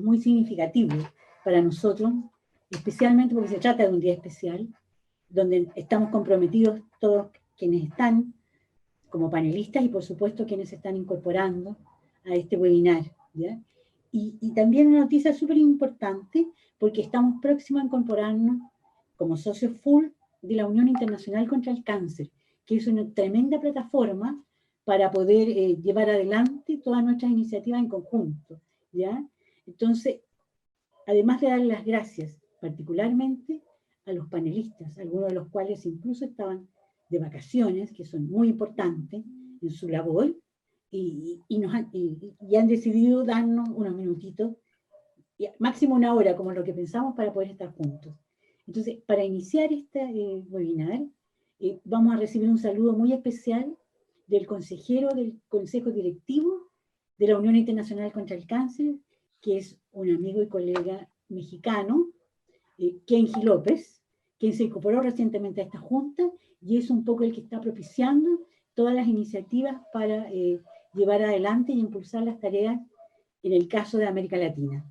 muy significativo para nosotros, especialmente porque se trata de un día especial, donde estamos comprometidos todos quienes están como panelistas y por supuesto quienes se están incorporando a este webinar, ¿ya? Y también una noticia súper importante porque estamos próximos a incorporarnos como socios full de la Unión Internacional contra el Cáncer, que es una tremenda plataforma para poder llevar adelante todas nuestras iniciativas en conjunto, ¿ya? Entonces, además de dar las gracias particularmente a los panelistas, algunos de los cuales incluso estaban de vacaciones, que son muy importantes en su labor, y han decidido darnos unos minutitos, máximo una hora, como lo que pensamos, para poder estar juntos. Entonces, para iniciar este webinar, vamos a recibir un saludo muy especial del consejero del Consejo Directivo de la Unión Internacional contra el Cáncer, que es un amigo y colega mexicano, Kenji López, quien se incorporó recientemente a esta junta y es un poco el que está propiciando todas las iniciativas para llevar adelante y impulsar las tareas en el caso de América Latina.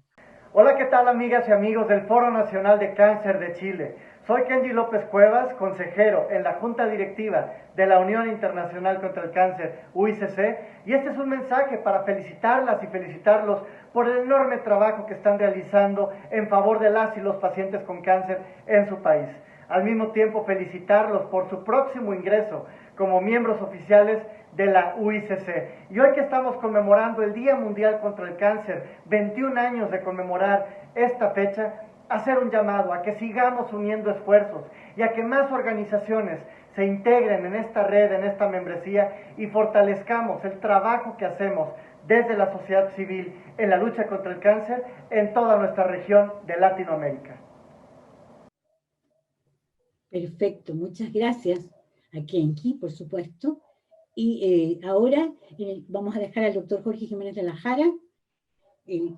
Hola, ¿qué tal, amigas y amigos del Foro Nacional de Cáncer de Chile? Soy Kenji López Cuevas, consejero en la Junta Directiva de la Unión Internacional contra el Cáncer, UICC, y este es un mensaje para felicitarlas y felicitarlos por el enorme trabajo que están realizando en favor de las y los pacientes con cáncer en su país. Al mismo tiempo, felicitarlos por su próximo ingreso como miembros oficiales de la UICC. Y hoy que estamos conmemorando el Día Mundial contra el Cáncer, 21 años de conmemorar esta fecha, hacer un llamado a que sigamos uniendo esfuerzos y a que más organizaciones se integren en esta red, en esta membresía, y fortalezcamos el trabajo que hacemos desde la sociedad civil en la lucha contra el cáncer en toda nuestra región de Latinoamérica. Perfecto, muchas gracias a Kenji, por supuesto. Y ahora vamos a dejar al doctor Jorge Jiménez de la Jara, el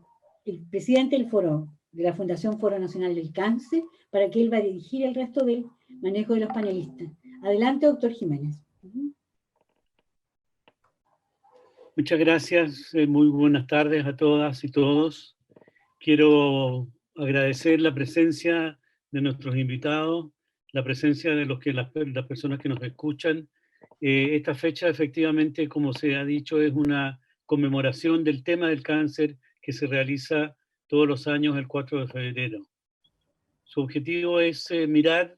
presidente del foro, de la Fundación Foro Nacional del Cáncer, para que él va a dirigir el resto del manejo de los panelistas. Adelante, doctor Jiménez. Muchas gracias, muy buenas tardes a todas y todos. Quiero agradecer la presencia de nuestros invitados, la presencia de las personas que nos escuchan. Esta fecha, efectivamente, como se ha dicho, es una conmemoración del tema del cáncer que se realiza todos los años el 4 de febrero. Su objetivo es mirar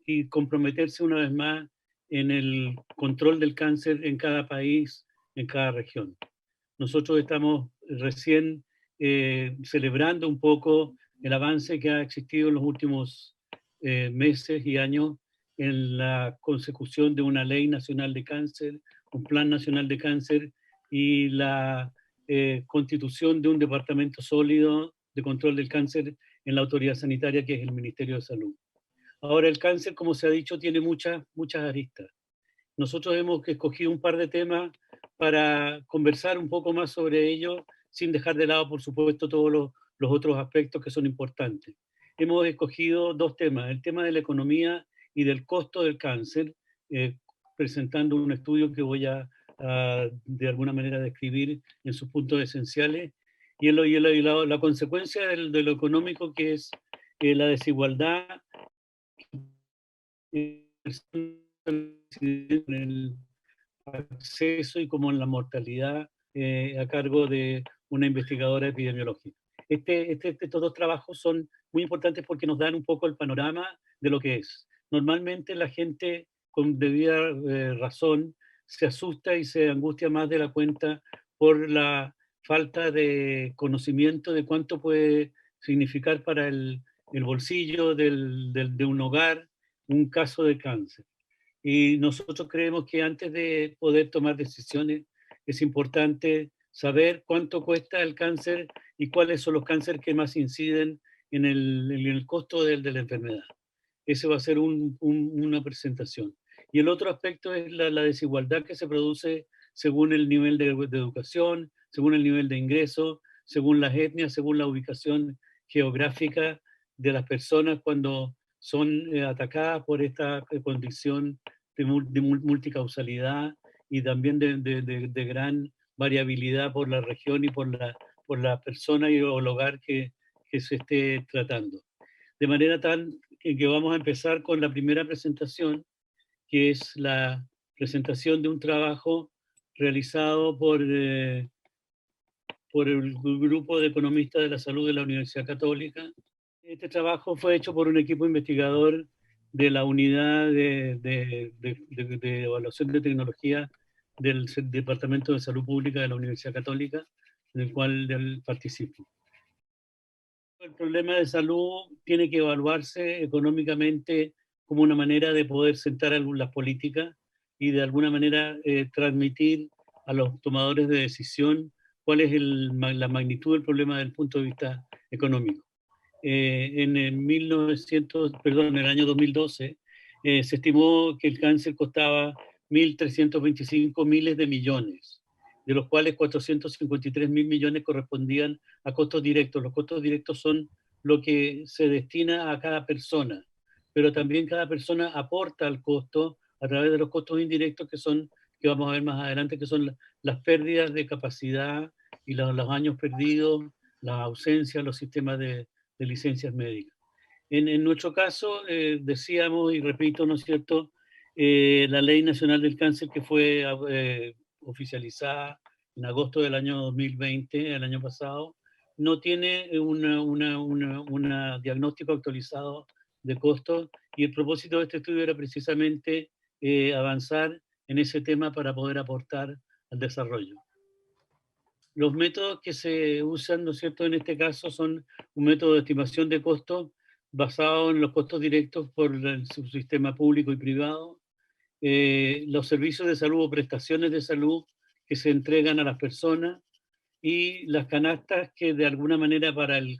y comprometerse una vez más en el control del cáncer en cada país, en cada región. Nosotros estamos recién celebrando un poco el avance que ha existido en los últimos meses y años en la consecución de una ley nacional de cáncer, un plan nacional de cáncer y la constitución de un departamento sólido de control del cáncer en la autoridad sanitaria, que es el Ministerio de Salud. Ahora, el cáncer, como se ha dicho, tiene muchas aristas. Nosotros hemos escogido un par de temas para conversar un poco más sobre ello, sin dejar de lado, por supuesto, todos los otros aspectos que son importantes. Hemos escogido dos temas, el tema de la economía y del costo del cáncer, presentando un estudio que voy a de alguna manera describir en sus puntos esenciales, y la consecuencia de lo económico, que es la desigualdad en el acceso y como en la mortalidad a cargo de una investigadora epidemiológica. Estos dos trabajos son muy importantes porque nos dan un poco el panorama de lo que es. Normalmente la gente, con debida razón, se asusta y se angustia más de la cuenta por la falta de conocimiento de cuánto puede significar para el bolsillo de un hogar un caso de cáncer. Y nosotros creemos que antes de poder tomar decisiones es importante saber cuánto cuesta el cáncer y cuáles son los cánceres que más inciden en el costo de la enfermedad. Ese va a ser una presentación. Y el otro aspecto es la desigualdad que se produce según el nivel de educación, según el nivel de ingreso, según las etnias, según la ubicación geográfica de las personas cuando son atacadas por esta condición de multicausalidad y también de gran variabilidad por la región y por por la persona o el hogar que se esté tratando. De manera tal que vamos a empezar con la primera presentación, que es la presentación de un trabajo realizado por el grupo de economistas de la salud de la Universidad Católica. Este trabajo fue hecho por un equipo investigador de la unidad de evaluación de tecnología del Departamento de Salud Pública de la Universidad Católica, del cual participo. El problema de salud tiene que evaluarse económicamente como una manera de poder sentar las políticas y de alguna manera transmitir a los tomadores de decisión cuál es la magnitud del problema desde el punto de vista económico. En el año 2012, se estimó que el cáncer costaba 1.325 miles de millones, de los cuales 453 mil millones correspondían a costos directos. Los costos directos son lo que se destina a cada persona, pero también cada persona aporta al costo a través de los costos indirectos que vamos a ver más adelante, que son las pérdidas de capacidad y los años perdidos, las ausencias, los sistemas de licencias médicas. En nuestro caso, decíamos, y repito, ¿no es cierto?, la Ley Nacional del Cáncer, que fue oficializada en agosto del año 2020, el año pasado, no tiene un diagnóstico actualizado de costos, y el propósito de este estudio era precisamente avanzar en ese tema para poder aportar al desarrollo. Los métodos que se usan, ¿no es cierto?, en este caso son un método de estimación de costos basado en los costos directos por el subsistema público y privado, los servicios de salud o prestaciones de salud que se entregan a las personas y las canastas que de alguna manera para el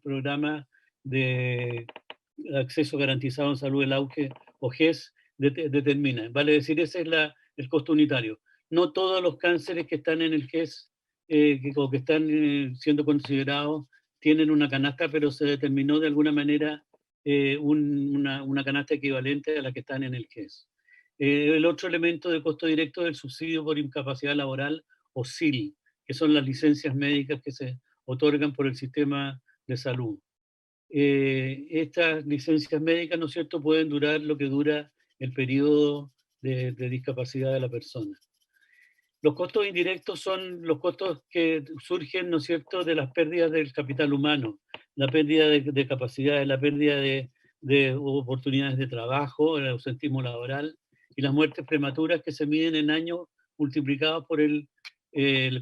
programa de acceso garantizado en salud, el AUGE o GES, determina. Vale decir, ese es el costo unitario. No todos los cánceres que están en el GES o que están siendo considerados tienen una canasta, pero se determinó de alguna manera una canasta equivalente a la que están en el GES. El otro elemento de costo directo es el subsidio por incapacidad laboral o SIL, que son las licencias médicas que se otorgan por el sistema de salud. Estas licencias médicas, ¿no es cierto?, pueden durar lo que dura el periodo de discapacidad de la persona. Los costos indirectos son los costos que surgen, ¿no es cierto?, de las pérdidas del capital humano, la pérdida de capacidades, la pérdida de oportunidades de trabajo, el ausentismo laboral y las muertes prematuras que se miden en años multiplicados por el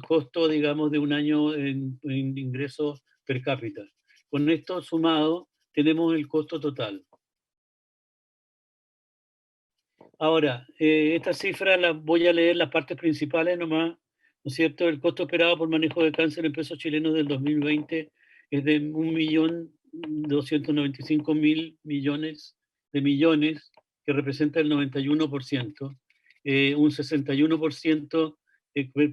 costo, digamos, de un año en ingresos per cápita. Con esto sumado tenemos el costo total. Ahora, esta cifra voy a leer las partes principales nomás, ¿no es cierto? El costo esperado por manejo de cáncer en pesos chilenos del 2020 es de 1.295.000 millones de millones, que representa el 91%. Un 61%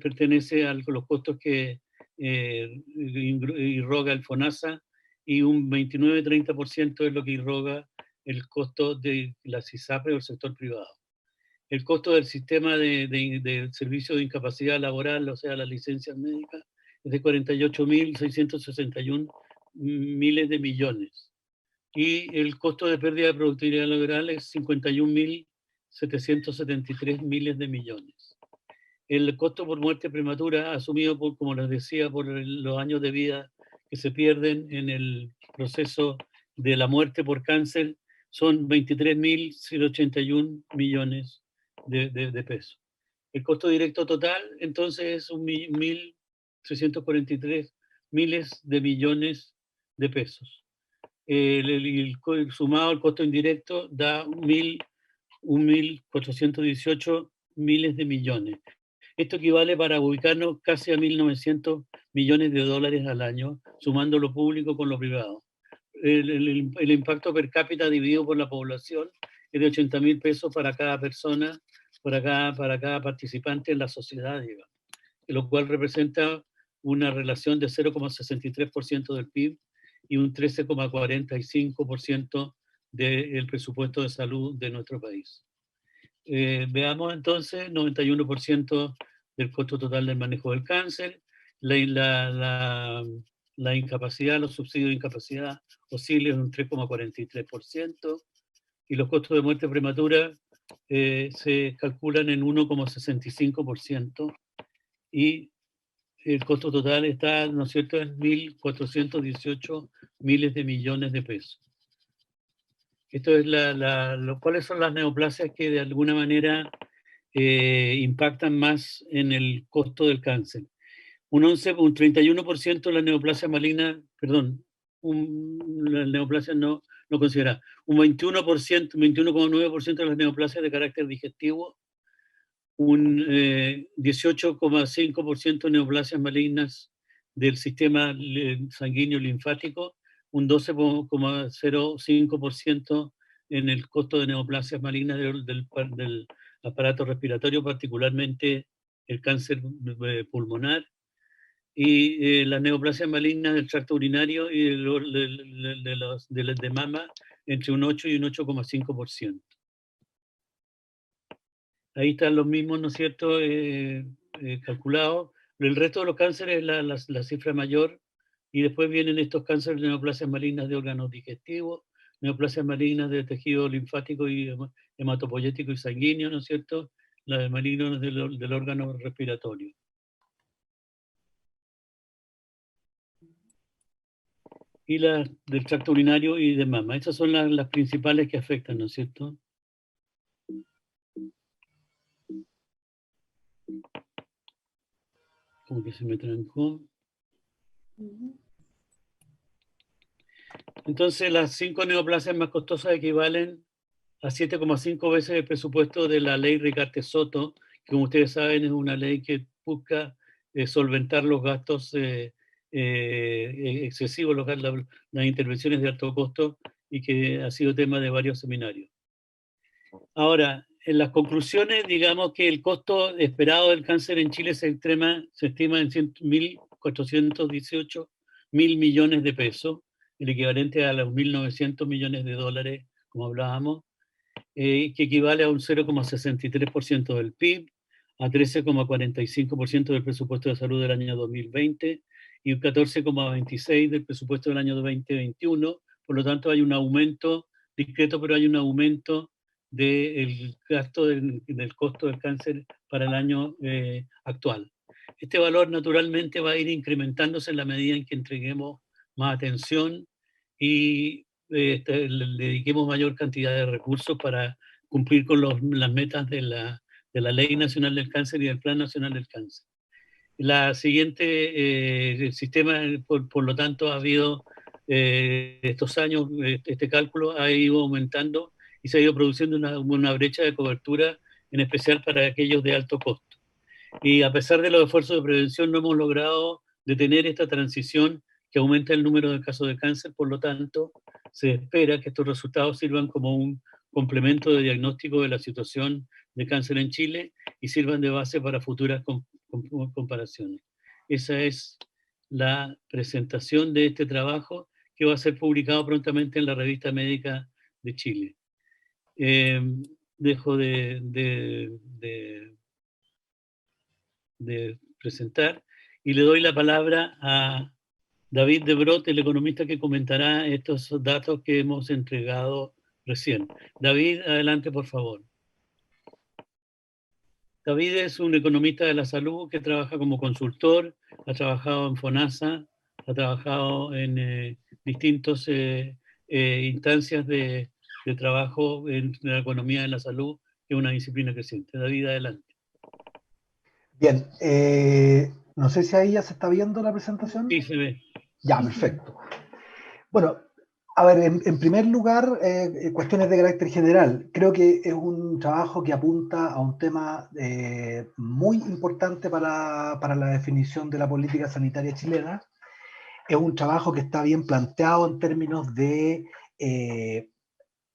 pertenece a los costos que irroga el FONASA, y un 29-30% es lo que irroga el costo de la CISAPRE o el sector privado. El costo del sistema de servicio de incapacidad laboral, o sea, las licencias médicas, es de 48.661 miles de millones. Y el costo de pérdida de productividad laboral es 51.773 miles de millones. El costo por muerte prematura, asumido por, como les decía, por los años de vida que se pierden en el proceso de la muerte por cáncer, son 23.081 millones de pesos. El costo directo total, entonces, es 1.343 miles de millones de pesos. Sumado al costo indirecto da 1.418 miles de millones. Esto equivale, para ubicarnos, casi a 1.900 millones de dólares al año, sumando lo público con lo privado. El impacto per cápita dividido por la población es de 80.000 pesos para cada persona, para cada participante en la sociedad, digamos, lo cual representa una relación de 0,63% del PIB y un 13,45% del presupuesto de salud de nuestro país. Veamos entonces, 91% del costo total del manejo del cáncer. la incapacidad, los subsidios de incapacidad oscilan en un 3,43%, y los costos de muerte prematura se calculan en 1,65%, y el costo total está, ¿no es cierto?, en 1.418 miles de millones de pesos. Esto es ¿cuáles son las neoplasias que de alguna manera impactan más en el costo del cáncer? Un 31% de las neoplasias malignas, perdón, las neoplasias no consideradas, un 21,9% de las neoplasias de carácter digestivo, un 18,5% de neoplasias malignas del sistema sanguíneo linfático, un 12,05% en el costo de neoplasias malignas del aparato respiratorio, particularmente el cáncer pulmonar, y las neoplasias malignas del tracto urinario y de mama entre un 8 y un 8,5%. Ahí están los mismos, ¿no es cierto?, calculados. El resto de los cánceres es la cifra mayor, y después vienen estos cánceres de neoplasias malignas de órganos digestivos, neoplasias malignas de tejido linfático y hematopoyético y sanguíneo, ¿no es cierto?, las malignas del órgano respiratorio. Y las del tracto urinario y de mama. Esas son las principales que afectan, ¿no es cierto? Como que se me trancó. Entonces, las 5 neoplasias más costosas equivalen a 7,5 veces el presupuesto de la ley Ricarte-Soto, que como ustedes saben es una ley que busca solventar los gastos excesivos, las intervenciones de alto costo, y que ha sido tema de varios seminarios. Ahora, en las conclusiones, digamos que el costo esperado del cáncer en Chile se estima en 1.418 mil millones de pesos, el equivalente a los 1.900 millones de dólares, como hablábamos, que equivale a un 0,63% del PIB, a 13,45% del presupuesto de salud del año 2020 y un 14,26% del presupuesto del año 2021. Por lo tanto, hay un aumento discreto, pero hay un aumento del gasto del costo del cáncer para el año actual. Este valor naturalmente va a ir incrementándose en la medida en que entreguemos más atención y le dediquemos mayor cantidad de recursos para cumplir con las metas de la Ley Nacional del Cáncer y del Plan Nacional del Cáncer. La siguiente, el sistema, por lo tanto, ha habido estos años, este cálculo ha ido aumentando y se ha ido produciendo una brecha de cobertura, en especial para aquellos de alto costo. Y a pesar de los esfuerzos de prevención, no hemos logrado detener esta transición que aumenta el número de casos de cáncer. Por lo tanto, se espera que estos resultados sirvan como un complemento de diagnóstico de la situación de cáncer en Chile y sirvan de base para futuras comparaciones. Esa es la presentación de este trabajo, que va a ser publicado prontamente en la Revista Médica de Chile. Dejo de presentar y le doy la palabra a David De Brot, el economista que comentará estos datos que hemos entregado recién. David, adelante, por favor. David es un economista de la salud que trabaja como consultor, ha trabajado en FONASA, ha trabajado en distintas instancias de trabajo en la economía de la salud, que es una disciplina creciente. David, adelante. Bien, no sé si ahí ya se está viendo la presentación. Sí, se ve. Ya, perfecto. Bueno, a ver, en primer lugar, cuestiones de carácter general. Creo que es un trabajo que apunta a un tema muy importante para la definición de la política sanitaria chilena. Es un trabajo que está bien planteado en términos de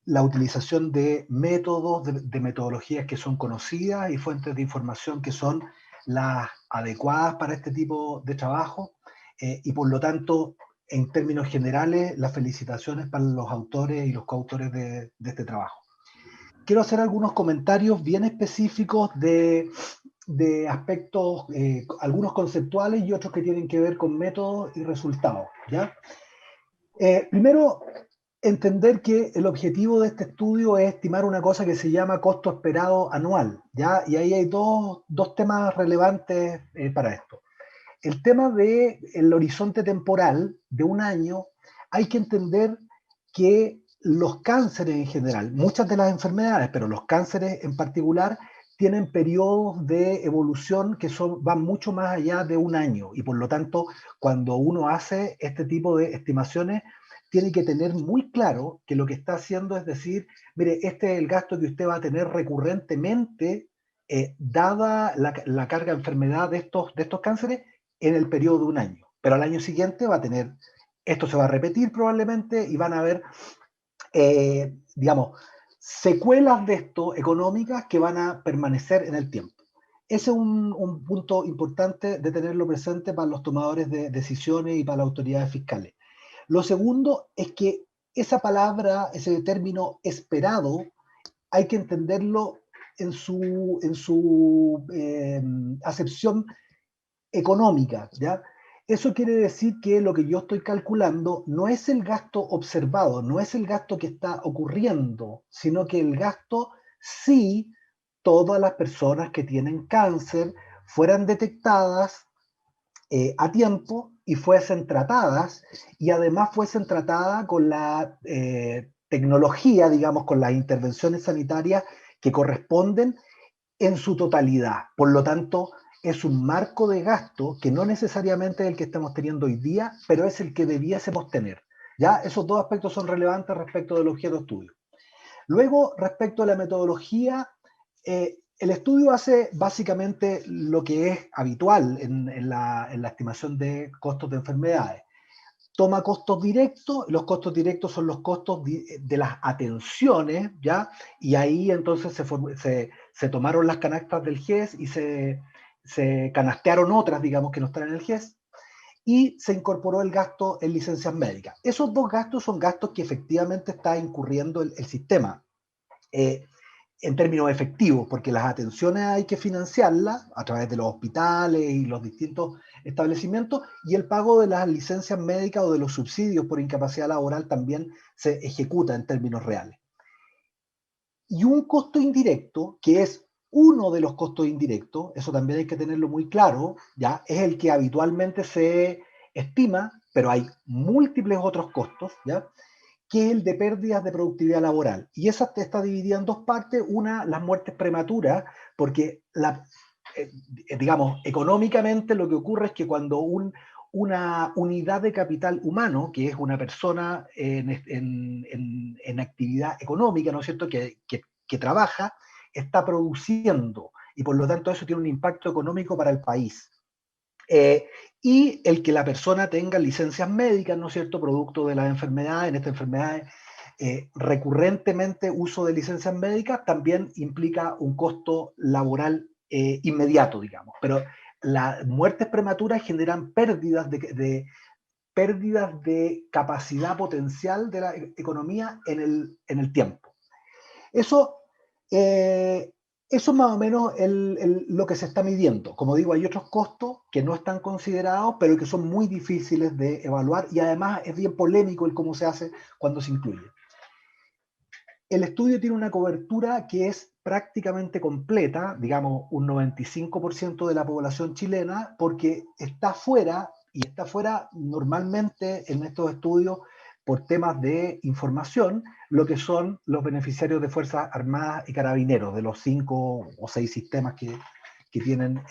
la utilización de métodos, de metodologías que son conocidas y fuentes de información que son las adecuadas para este tipo de trabajo, y por lo tanto, en términos generales, las felicitaciones para los autores y los coautores de este trabajo. Quiero hacer algunos comentarios bien específicos de de aspectos, algunos conceptuales y otros que tienen que ver con métodos y resultados, ¿ya? Primero, entender que el objetivo de este estudio es estimar una cosa que se llama costo esperado anual, ¿ya? Y ahí hay dos temas relevantes para esto. El tema del horizonte temporal de un año, hay que entender que los cánceres en general, muchas de las enfermedades, pero los cánceres en particular, tienen periodos de evolución que van mucho más allá de un año, y por lo tanto, cuando uno hace este tipo de estimaciones, tiene que tener muy claro que lo que está haciendo es decir, mire, este es el gasto que usted va a tener recurrentemente, dada la carga de enfermedad de estos cánceres, en el periodo de un año. Pero al año siguiente va a tener, esto se va a repetir probablemente, y van a haber, digamos, secuelas de esto económicas que van a permanecer en el tiempo. Ese es un punto importante de tenerlo presente para los tomadores de decisiones y para las autoridades fiscales. Lo segundo es que esa palabra, ese término esperado, hay que entenderlo en su acepción económica, ¿ya? Eso quiere decir que lo que yo estoy calculando no es el gasto observado, no es el gasto que está ocurriendo, sino que el gasto si todas las personas que tienen cáncer fueran detectadas a tiempo y fuesen tratadas, y además fuesen tratadas con la tecnología, digamos, con las intervenciones sanitarias que corresponden en su totalidad. Por lo tanto, es un marco de gasto que no necesariamente es el que estamos teniendo hoy día, pero es el que debiésemos tener. ¿Ya? Esos dos aspectos son relevantes respecto del objeto de estudio. Luego, respecto a la metodología, el estudio hace básicamente lo que es habitual en la estimación de costos de enfermedades. Toma costos directos, los costos directos son los costos de las atenciones, ¿ya? Y ahí entonces se tomaron las canastas del GES y se canastearon otras, digamos, que no están en el GES, y se incorporó el gasto en licencias médicas. Esos dos gastos son gastos que efectivamente está incurriendo el sistema. En términos efectivos, porque las atenciones hay que financiarlas a través de los hospitales y los distintos establecimientos, y el pago de las licencias médicas o de los subsidios por incapacidad laboral también se ejecuta en términos reales. Y un costo indirecto, que es uno de los costos indirectos, eso también hay que tenerlo muy claro, ¿ya? Es el que habitualmente se estima, pero hay múltiples otros costos, ¿ya? Que es el de pérdidas de productividad laboral. Y esa está dividida en dos partes. Una, las muertes prematuras, porque, digamos, económicamente lo que ocurre es que cuando una unidad de capital humano, que es una persona en actividad económica, ¿no es cierto?, que trabaja, está produciendo, y por lo tanto eso tiene un impacto económico para el país. Y el que la persona tenga licencias médicas, ¿no es cierto?, producto de las enfermedades, en estas enfermedades, recurrentemente uso de licencias médicas también implica un costo laboral inmediato, digamos. Pero las muertes prematuras generan pérdidas de capacidad potencial de la economía en el tiempo. Eso es más o menos lo que se está midiendo. Como digo, hay otros costos que no están considerados, pero que son muy difíciles de evaluar, y además es bien polémico el cómo se hace cuando se incluye. El estudio tiene una cobertura que es prácticamente completa, digamos un 95% de la población chilena, porque está fuera, y está fuera normalmente en estos estudios por temas de información, lo que son los beneficiarios de Fuerzas Armadas y Carabineros, de los 5 o 6 sistemas que tienen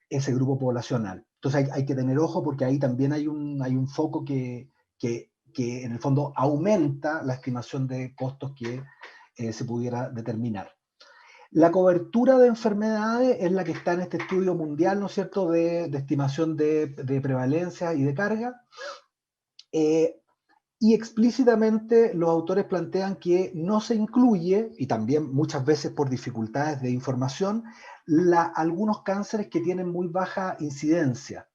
ese grupo poblacional. Entonces hay que tener ojo, porque ahí también hay un foco que en el fondo aumenta la estimación de costos que se pudiera determinar. La cobertura de enfermedades es la que está en este estudio mundial, ¿no es cierto?, de estimación de prevalencia y de carga. Y explícitamente los autores plantean que no se incluye, y también muchas veces por dificultades de información, algunos cánceres que tienen muy baja incidencia,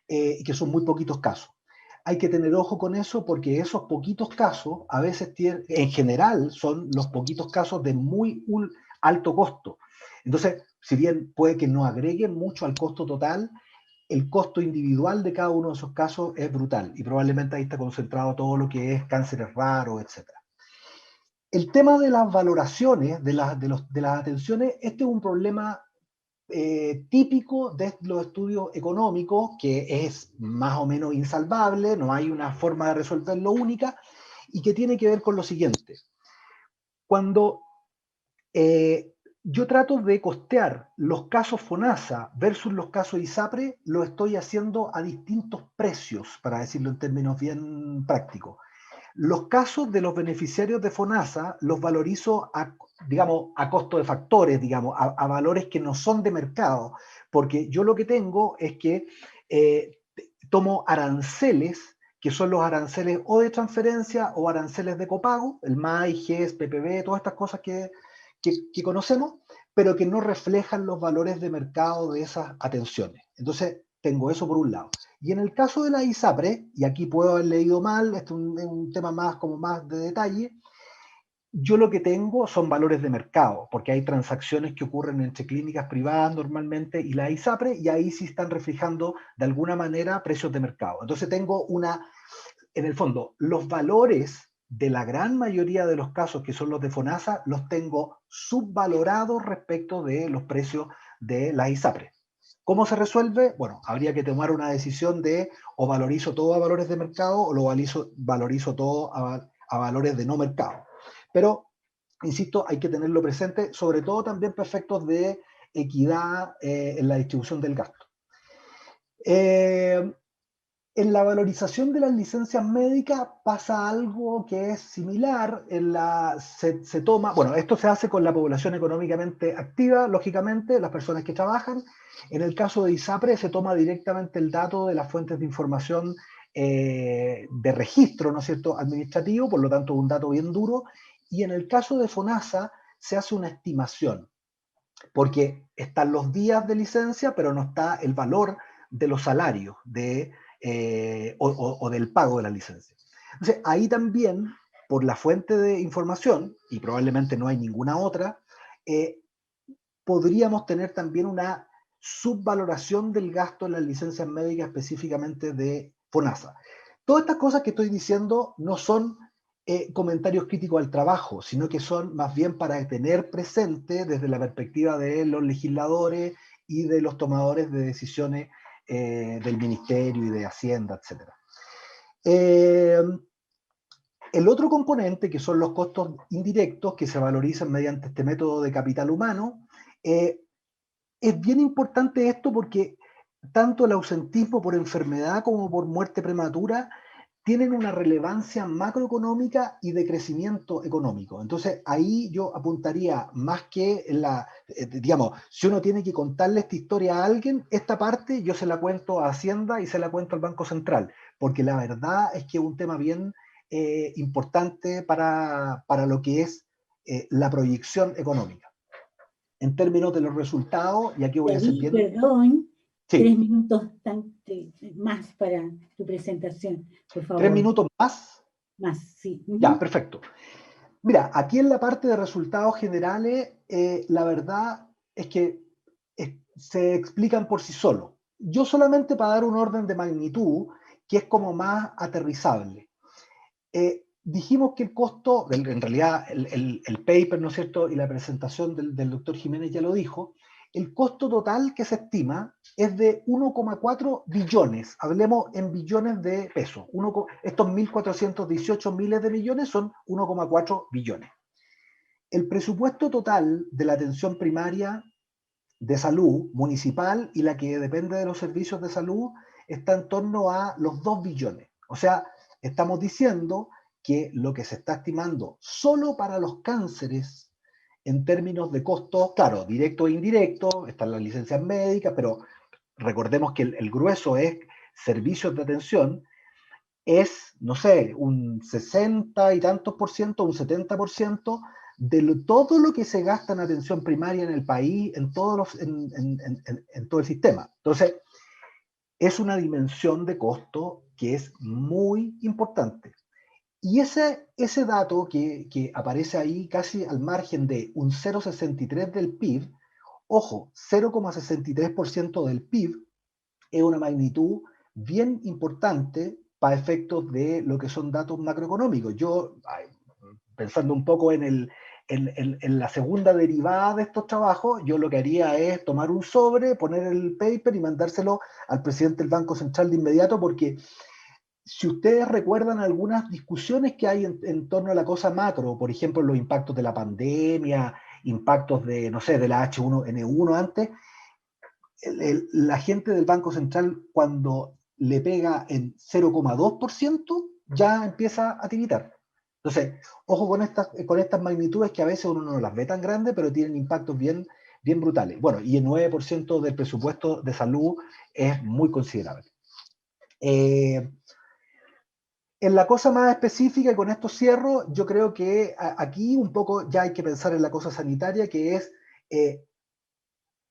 y que son muy poquitos casos. Hay que tener ojo con eso, porque esos poquitos casos a veces en general son los poquitos casos de muy alto costo. Entonces, si bien puede que no agregue mucho al costo total, el costo individual de cada uno de esos casos es brutal y probablemente ahí está concentrado todo lo que es cánceres raros, etc. El tema de las valoraciones, de las atenciones, este es un problema típico de los estudios económicos, que es más o menos insalvable, no hay una forma de resolverlo única, y que tiene que ver con lo siguiente. Cuando yo trato de costear los casos FONASA versus los casos ISAPRE, lo estoy haciendo a distintos precios, para decirlo en términos bien prácticos. Los casos de los beneficiarios de FONASA los valorizo digamos, a costo de factores, digamos, a valores que no son de mercado, porque yo lo que tengo es que tomo aranceles, que son los aranceles o de transferencia o aranceles de copago, el MAI, GES, PPB, todas estas cosas que conocemos, pero que no reflejan los valores de mercado de esas atenciones. Entonces, tengo eso por un lado. Y en el caso de la ISAPRE, y aquí puedo haber leído mal, esto es un tema más de detalle, yo lo que tengo son valores de mercado, porque hay transacciones que ocurren entre clínicas privadas normalmente y la ISAPRE, y ahí sí están reflejando de alguna manera precios de mercado. Entonces tengo en el fondo, los valores de la gran mayoría de los casos que son los de FONASA, los tengo subvalorados respecto de los precios de la ISAPRE. ¿Cómo se resuelve? Bueno, habría que tomar una decisión de o valorizo todo a valores de mercado o lo valorizo todo a valores de no mercado. Pero, insisto, hay que tenerlo presente, sobre todo también para efectos de equidad en la distribución del gasto. En la valorización de las licencias médicas pasa algo que es similar. Se toma, bueno, esto se hace con la población económicamente activa, lógicamente, las personas que trabajan. En el caso de ISAPRE se toma directamente el dato de las fuentes de información de registro, ¿no es cierto?, administrativo, por lo tanto un dato bien duro. Y en el caso de FONASA se hace una estimación, porque están los días de licencia, pero no está el valor de los salarios o del pago de la licencia. Entonces, ahí también, por la fuente de información, y probablemente no hay ninguna otra, podríamos tener también una subvaloración del gasto en las licencias médicas específicamente de FONASA. Todas estas cosas que estoy diciendo no son comentarios críticos al trabajo, sino que son más bien para tener presente desde la perspectiva de los legisladores y de los tomadores de decisiones del Ministerio y de Hacienda, etc. El otro componente, que son los costos indirectos, que se valorizan mediante este método de capital humano, es bien importante esto porque tanto el ausentismo por enfermedad como por muerte prematura tienen una relevancia macroeconómica y de crecimiento económico. Entonces, ahí yo apuntaría más que digamos, si uno tiene que contarle esta historia a alguien, esta parte yo se la cuento a Hacienda y se la cuento al Banco Central, porque la verdad es que es un tema bien importante para lo que es la proyección económica. En términos de los resultados, y aquí voy a hacer bien... Perdón, sí. 3 minutos más para tu presentación, por favor. 3 minutos más. Más, sí. Ya, perfecto. Mira, aquí en la parte de resultados generales, la verdad es que se explican por sí solos. Yo solamente para dar un orden de magnitud, que es como más aterrizable. Dijimos que el costo, en realidad el paper, ¿no es cierto?, y la presentación del doctor Jiménez ya lo dijo, el costo total que se estima es de 1,4 billones, hablemos en billones de pesos. Estos 1.418 miles de millones son 1,4 billones. El presupuesto total de la atención primaria de salud municipal y la que depende de los servicios de salud está en torno a los 2 billones. O sea, estamos diciendo que lo que se está estimando solo para los cánceres en términos de costos, claro, directo e indirecto, están las licencias médicas, pero recordemos que el grueso es servicios de atención, es, no sé, un 60 y tantos por ciento, un 70% de todo lo que se gasta en atención primaria en el país, en todo el sistema. Entonces, es una dimensión de costo que es muy importante. Y ese dato que aparece ahí casi al margen de un 0,63 del PIB, Ojo, 0,63% del PIB es una magnitud bien importante para efectos de lo que son datos macroeconómicos. Yo, pensando un poco en la segunda derivada de estos trabajos, yo lo que haría es tomar un sobre, poner el paper y mandárselo al presidente del Banco Central de inmediato, porque si ustedes recuerdan algunas discusiones que hay en torno a la cosa macro, por ejemplo, los impactos de la pandemia, impactos de, no sé, de la H1N1 antes, la gente del Banco Central, cuando le pega en 0,2%, ya empieza a tiritar. Entonces, ojo con estas magnitudes que a veces uno no las ve tan grandes, pero tienen impactos bien brutales. Bueno, y el 9% del presupuesto de salud es muy considerable. En la cosa más específica, y con esto cierro, yo creo que aquí un poco ya hay que pensar en la cosa sanitaria, que es,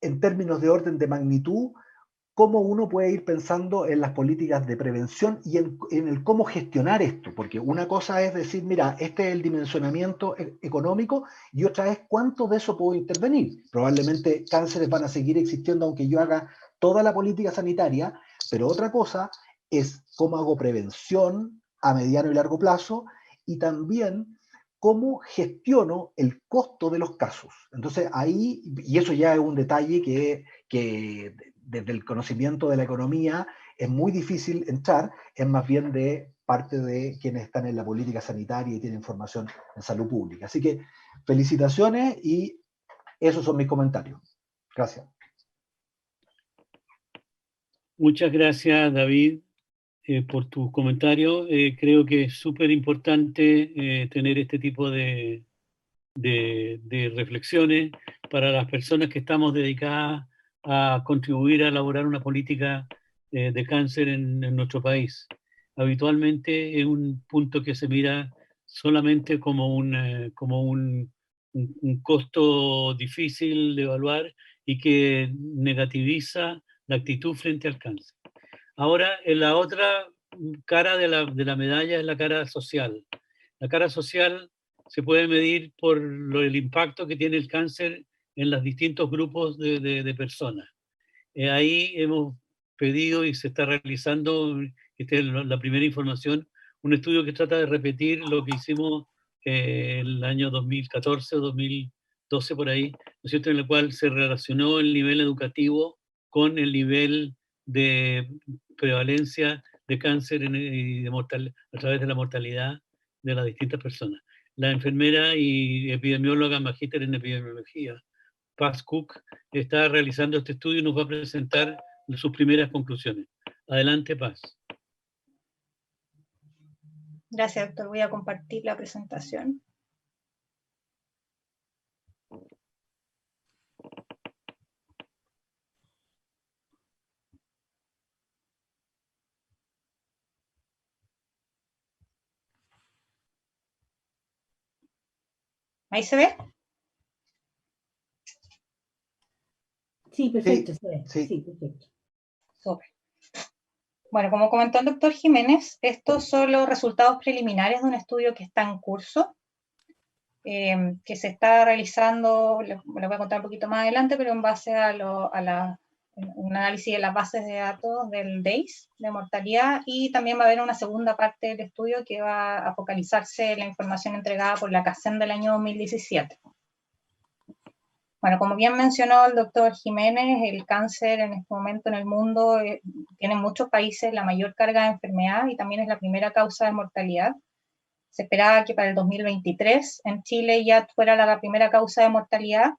en términos de orden de magnitud, cómo uno puede ir pensando en las políticas de prevención y en el cómo gestionar esto, porque una cosa es decir, mira, este es el dimensionamiento económico, y otra es cuánto de eso puedo intervenir. Probablemente cánceres van a seguir existiendo aunque yo haga toda la política sanitaria, pero otra cosa es cómo hago prevención a mediano y largo plazo, y también cómo gestiono el costo de los casos. Entonces ahí, y eso ya es un detalle que desde el conocimiento de la economía es muy difícil entrar, es más bien de parte de quienes están en la política sanitaria y tienen formación en salud pública. Así que felicitaciones, y esos son mis comentarios. Gracias. Muchas gracias, David, por tus comentarios. Creo que es súper importante tener este tipo de reflexiones para las personas que estamos dedicadas a contribuir a elaborar una política de cáncer en nuestro país. Habitualmente es un punto que se mira solamente como un costo difícil de evaluar y que negativiza la actitud frente al cáncer. Ahora, en la otra cara de la medalla es la cara social. La cara social se puede medir por el impacto que tiene el cáncer en los distintos grupos de personas. Ahí hemos pedido y se está realizando, esta es la primera información, un estudio que trata de repetir lo que hicimos el año 2014 o 2012 por ahí, ¿no es cierto?, en el cual se relacionó el nivel educativo con el nivel de prevalencia de cáncer y a través de la mortalidad de las distintas personas. La enfermera y epidemióloga magíster en epidemiología, Paz Cook, está realizando este estudio y nos va a presentar sus primeras conclusiones. Adelante, Paz. Gracias, doctor. Voy a compartir la presentación. ¿Ahí se ve? Sí, perfecto. Sí. Sí, perfecto. Super. Bueno, como comentó el doctor Jiménez, estos son los resultados preliminares de un estudio que está en curso, que se está realizando, lo voy a contar un poquito más adelante, pero en base a un análisis de las bases de datos del DAIS, de mortalidad, y también va a haber una segunda parte del estudio que va a focalizarse en la información entregada por la CACEN del año 2017. Bueno, como bien mencionó el doctor Jiménez, el cáncer en este momento en el mundo tiene en muchos países la mayor carga de enfermedad y también es la primera causa de mortalidad. Se esperaba que para el 2023 en Chile ya fuera la primera causa de mortalidad,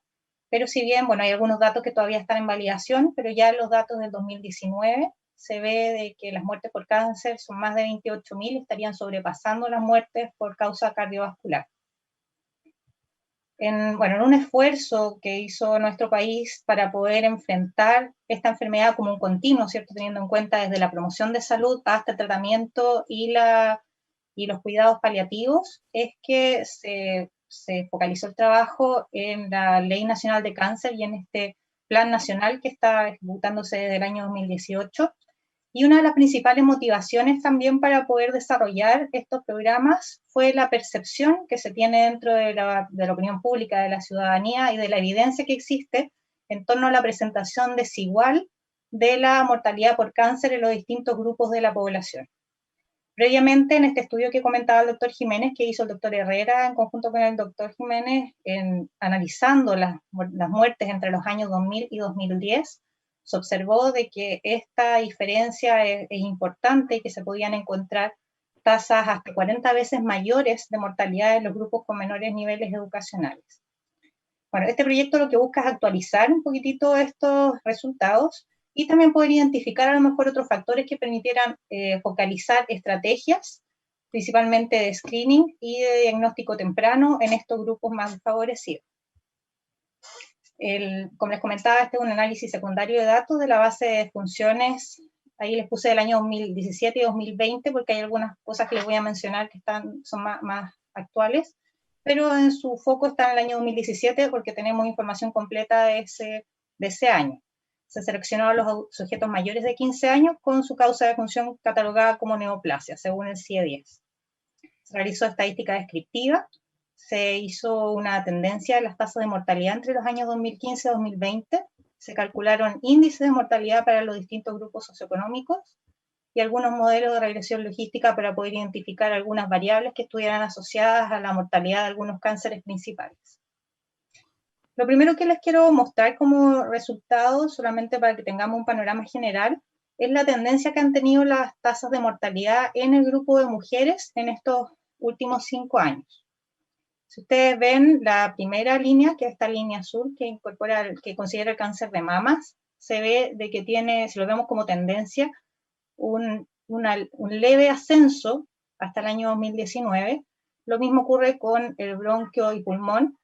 pero si bien, bueno, hay algunos datos que todavía están en validación, pero ya en los datos del 2019 se ve de que las muertes por cáncer son más de 28.000, estarían sobrepasando las muertes por causa cardiovascular. En un esfuerzo que hizo nuestro país para poder enfrentar esta enfermedad como un continuo, ¿cierto?, teniendo en cuenta desde la promoción de salud hasta el tratamiento y los cuidados paliativos, es que se focalizó el trabajo en la Ley Nacional de Cáncer y en este Plan Nacional que está ejecutándose desde el año 2018. Y una de las principales motivaciones también para poder desarrollar estos programas fue la percepción que se tiene dentro de la opinión pública, de la ciudadanía y de la evidencia que existe en torno a la presentación desigual de la mortalidad por cáncer en los distintos grupos de la población. Previamente, en este estudio que comentaba el doctor Jiménez, que hizo el doctor Herrera en conjunto con el doctor Jiménez, analizando las muertes entre los años 2000 y 2010, se observó de que esta diferencia es importante y que se podían encontrar tasas hasta 40 veces mayores de mortalidad en los grupos con menores niveles educacionales. Bueno, este proyecto lo que busca es actualizar un poquitito estos resultados y también poder identificar a lo mejor otros factores que permitieran focalizar estrategias, principalmente de screening y de diagnóstico temprano en estos grupos más desfavorecidos. Como les comentaba, este es un análisis secundario de datos de la base de funciones. Ahí les puse del año 2017 y 2020 porque hay algunas cosas que les voy a mencionar que son más actuales, pero en su foco está en el año 2017 porque tenemos información completa de ese año. Se seleccionó a los sujetos mayores de 15 años con su causa de función catalogada como neoplasia, según el CIE-10. Se realizó estadística descriptiva, se hizo una tendencia de las tasas de mortalidad entre los años 2015 y 2020, se calcularon índices de mortalidad para los distintos grupos socioeconómicos y algunos modelos de regresión logística para poder identificar algunas variables que estuvieran asociadas a la mortalidad de algunos cánceres principales. Lo primero que les quiero mostrar como resultado, solamente para que tengamos un panorama general, es la tendencia que han tenido las tasas de mortalidad en el grupo de mujeres en estos últimos 5 años. Si ustedes ven la primera línea, que es esta línea azul que considera el cáncer de mamas, se ve de que tiene, si lo vemos como tendencia, un leve ascenso hasta el año 2019. Lo mismo ocurre con el bronquio y pulmón.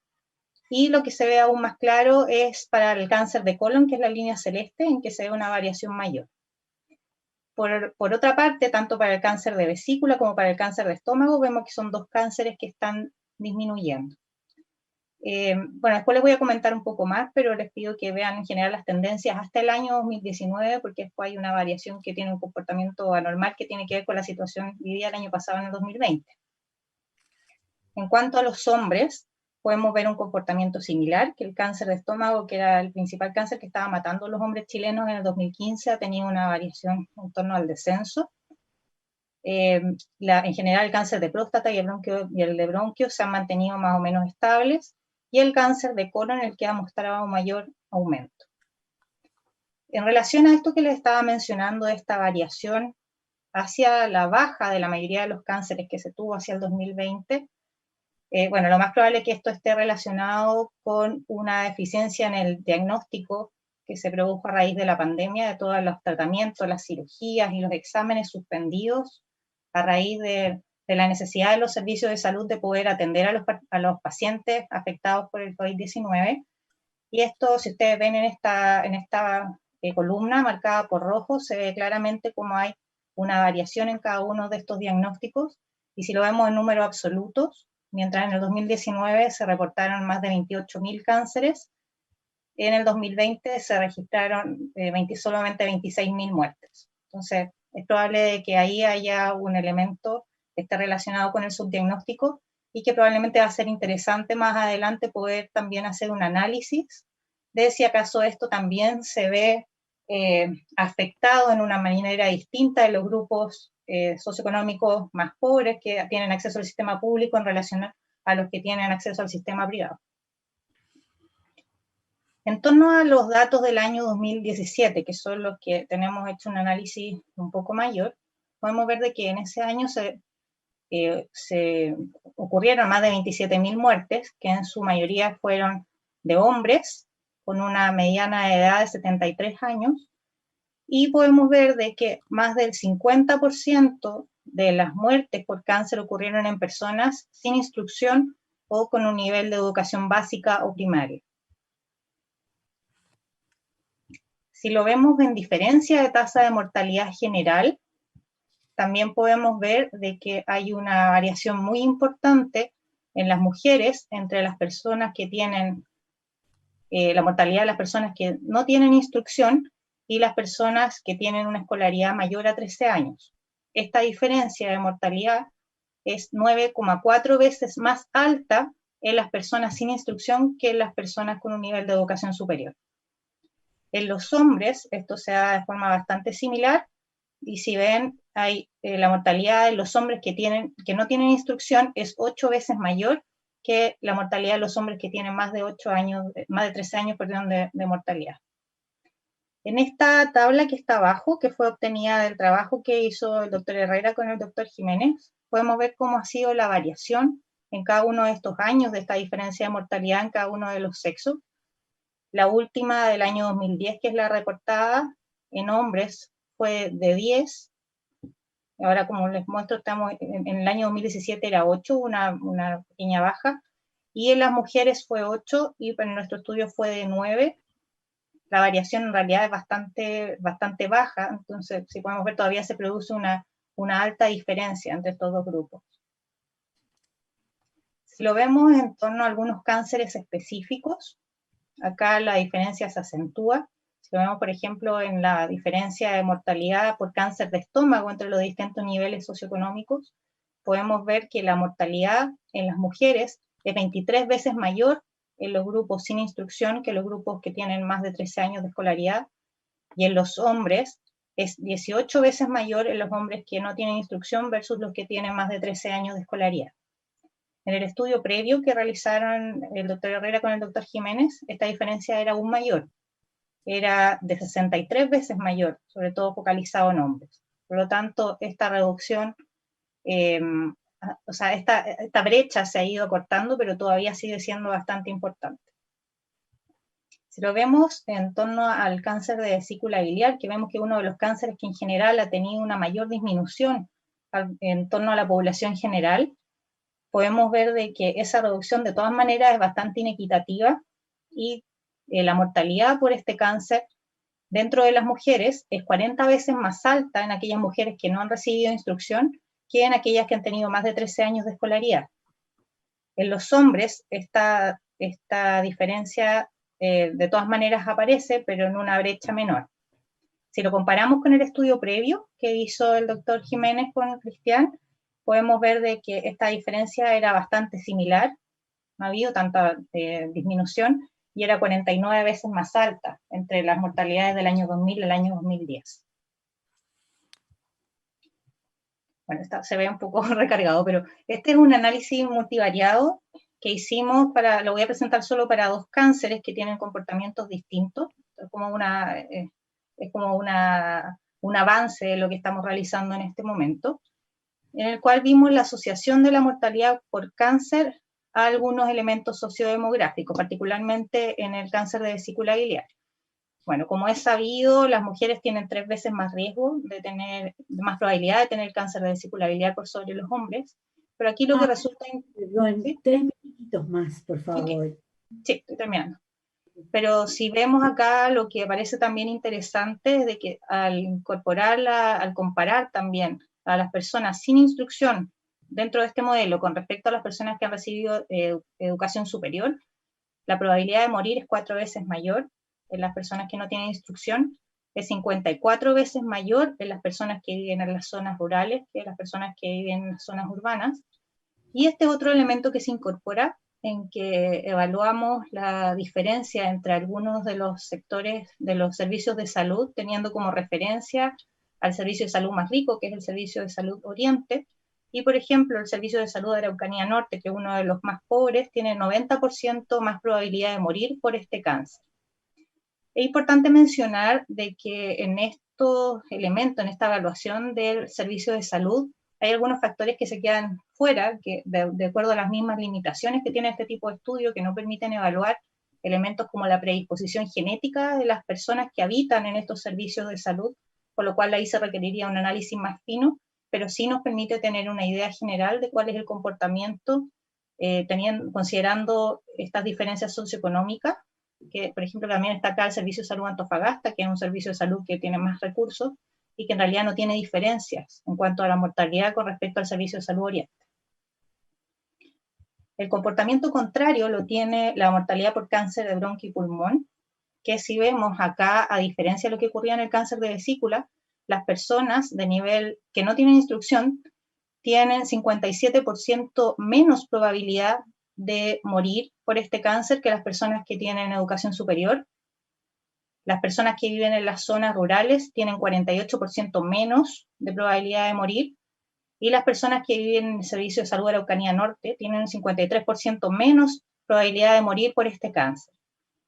Y lo que se ve aún más claro es para el cáncer de colon, que es la línea celeste, en que se ve una variación mayor. Por otra parte, tanto para el cáncer de vesícula como para el cáncer de estómago, vemos que son dos cánceres que están disminuyendo. Bueno, después les voy a comentar un poco más, pero les pido que vean en general las tendencias hasta el año 2019, porque después hay una variación que tiene un comportamiento anormal que tiene que ver con la situación vivida el año pasado en el 2020. En cuanto a los hombres, podemos ver un comportamiento similar, que el cáncer de estómago, que era el principal cáncer que estaba matando a los hombres chilenos en el 2015, ha tenido una variación en torno al descenso. En general, el cáncer de próstata y el de bronquio se han mantenido más o menos estables, y el cáncer de colon el que ha mostrado un mayor aumento. En relación a esto que les estaba mencionando, esta variación hacia la baja de la mayoría de los cánceres que se tuvo hacia el 2020, bueno, lo más probable es que esto esté relacionado con una deficiencia en el diagnóstico que se produjo a raíz de la pandemia, de todos los tratamientos, las cirugías y los exámenes suspendidos a raíz de la necesidad de los servicios de salud de poder atender a los pacientes afectados por el COVID-19. Y esto, si ustedes ven en esta columna marcada por rojo, se ve claramente cómo hay una variación en cada uno de estos diagnósticos, y si lo vemos en números absolutos, mientras en el 2019 se reportaron más de 28.000 cánceres, en el 2020 se registraron solamente 26.000 muertes. Entonces, es probable que ahí haya un elemento que esté relacionado con el subdiagnóstico y que probablemente va a ser interesante más adelante poder también hacer un análisis de si acaso esto también se ve afectado en una manera distinta en los grupos socioeconómicos más pobres que tienen acceso al sistema público en relación a los que tienen acceso al sistema privado. En torno a los datos del año 2017, que son los que tenemos hecho un análisis un poco mayor, podemos ver de que en ese año se ocurrieron más de 27.000 muertes, que en su mayoría fueron de hombres, con una mediana edad de 73 años, y podemos ver de que más del 50% de las muertes por cáncer ocurrieron en personas sin instrucción o con un nivel de educación básica o primaria. Si lo vemos en diferencia de tasa de mortalidad general, también podemos ver de que hay una variación muy importante en las mujeres entre las personas que tienen la mortalidad de las personas que no tienen instrucción y las personas que tienen una escolaridad mayor a 13 años. Esta diferencia de mortalidad es 9,4 veces más alta en las personas sin instrucción que en las personas con un nivel de educación superior. En los hombres esto se da de forma bastante similar, y si ven, hay la mortalidad de los hombres que no tienen instrucción es 8 veces mayor que la mortalidad de los hombres que tienen más de 8 años, más de 13 años, perdón, de mortalidad. En esta tabla que está abajo, que fue obtenida del trabajo que hizo el doctor Herrera con el doctor Jiménez, podemos ver cómo ha sido la variación en cada uno de estos años de esta diferencia de mortalidad en cada uno de los sexos. La última del año 2010, que es la reportada en hombres, fue de 10. Ahora, como les muestro, estamos en el año 2017 era 8, una pequeña baja, y en las mujeres fue 8, y en nuestro estudio fue de 9. La variación en realidad es bastante baja, entonces, si podemos ver, todavía se produce una alta diferencia entre estos dos grupos. Si lo vemos en torno a algunos cánceres específicos, acá la diferencia se acentúa. Si lo vemos, por ejemplo, en la diferencia de mortalidad por cáncer de estómago entre los distintos niveles socioeconómicos, podemos ver que la mortalidad en las mujeres es 23 veces mayor en los grupos sin instrucción que los grupos que tienen más de 13 años de escolaridad, y en los hombres es 18 veces mayor en los hombres que no tienen instrucción versus los que tienen más de 13 años de escolaridad. En el estudio previo que realizaron el doctor Herrera con el doctor Jiménez, esta diferencia era aún mayor, era de 63 veces mayor, sobre todo focalizado en hombres. Por lo tanto, esta reducción, esta brecha se ha ido acortando, pero todavía sigue siendo bastante importante. Si lo vemos en torno al cáncer de vesícula biliar, que vemos que uno de los cánceres que en general ha tenido una mayor disminución en torno a la población general, podemos ver de que esa reducción de todas maneras es bastante inequitativa, y la mortalidad por este cáncer dentro de las mujeres es 40 veces más alta en aquellas mujeres que no han recibido instrucción que en aquellas que han tenido más de 13 años de escolaridad. En los hombres esta diferencia de todas maneras aparece, pero en una brecha menor. Si lo comparamos con el estudio previo que hizo el doctor Jiménez con Cristian, podemos ver de que esta diferencia era bastante similar, no ha habido tanta disminución, y era 49 veces más alta entre las mortalidades del año 2000 y el año 2010. Bueno, se ve un poco recargado, pero este es un análisis multivariado que hicimos lo voy a presentar solo para 2 cánceres que tienen comportamientos distintos. Es como un avance de lo que estamos realizando en este momento, en el cual vimos la asociación de la mortalidad por cáncer a algunos elementos sociodemográficos, particularmente en el cáncer de vesícula biliar. Bueno, como es sabido, las mujeres tienen 3 veces más riesgo más probabilidad de tener cáncer de vesícula biliar por sobre los hombres, pero aquí lo que resulta... Perdón, ¿sí? 3 minutitos más, por favor. Okay. Sí, estoy terminando. Pero si vemos acá, lo que parece también interesante es de que al comparar también a las personas sin instrucción dentro de este modelo con respecto a las personas que han recibido educación superior, la probabilidad de morir es 4 veces mayor en las personas que no tienen instrucción, es 54 veces mayor en las personas que viven en las zonas rurales que en las personas que viven en las zonas urbanas. Y este otro elemento que se incorpora en que evaluamos la diferencia entre algunos de los sectores de los servicios de salud, teniendo como referencia al servicio de salud más rico, que es el servicio de salud Oriente, y por ejemplo el servicio de salud de Araucanía Norte, que es uno de los más pobres, tiene 90% más probabilidad de morir por este cáncer. Es importante mencionar de que en estos elementos, en esta evaluación del servicio de salud, hay algunos factores que se quedan fuera, que de acuerdo a las mismas limitaciones que tiene este tipo de estudio, que no permiten evaluar elementos como la predisposición genética de las personas que habitan en estos servicios de salud, por lo cual ahí se requeriría un análisis más fino, pero sí nos permite tener una idea general de cuál es el comportamiento, considerando estas diferencias socioeconómicas, que por ejemplo también está acá el Servicio de Salud Antofagasta, que es un servicio de salud que tiene más recursos, y que en realidad no tiene diferencias en cuanto a la mortalidad con respecto al Servicio de Salud Oriente. El comportamiento contrario lo tiene la mortalidad por cáncer de bronquio y pulmón, que si vemos acá, a diferencia de lo que ocurría en el cáncer de vesícula, las personas de nivel que no tienen instrucción tienen 57% menos probabilidad de morir por este cáncer que las personas que tienen educación superior. Las personas que viven en las zonas rurales tienen 48% menos de probabilidad de morir, y las personas que viven en el Servicio de Salud de Araucanía Norte tienen 53% menos probabilidad de morir por este cáncer.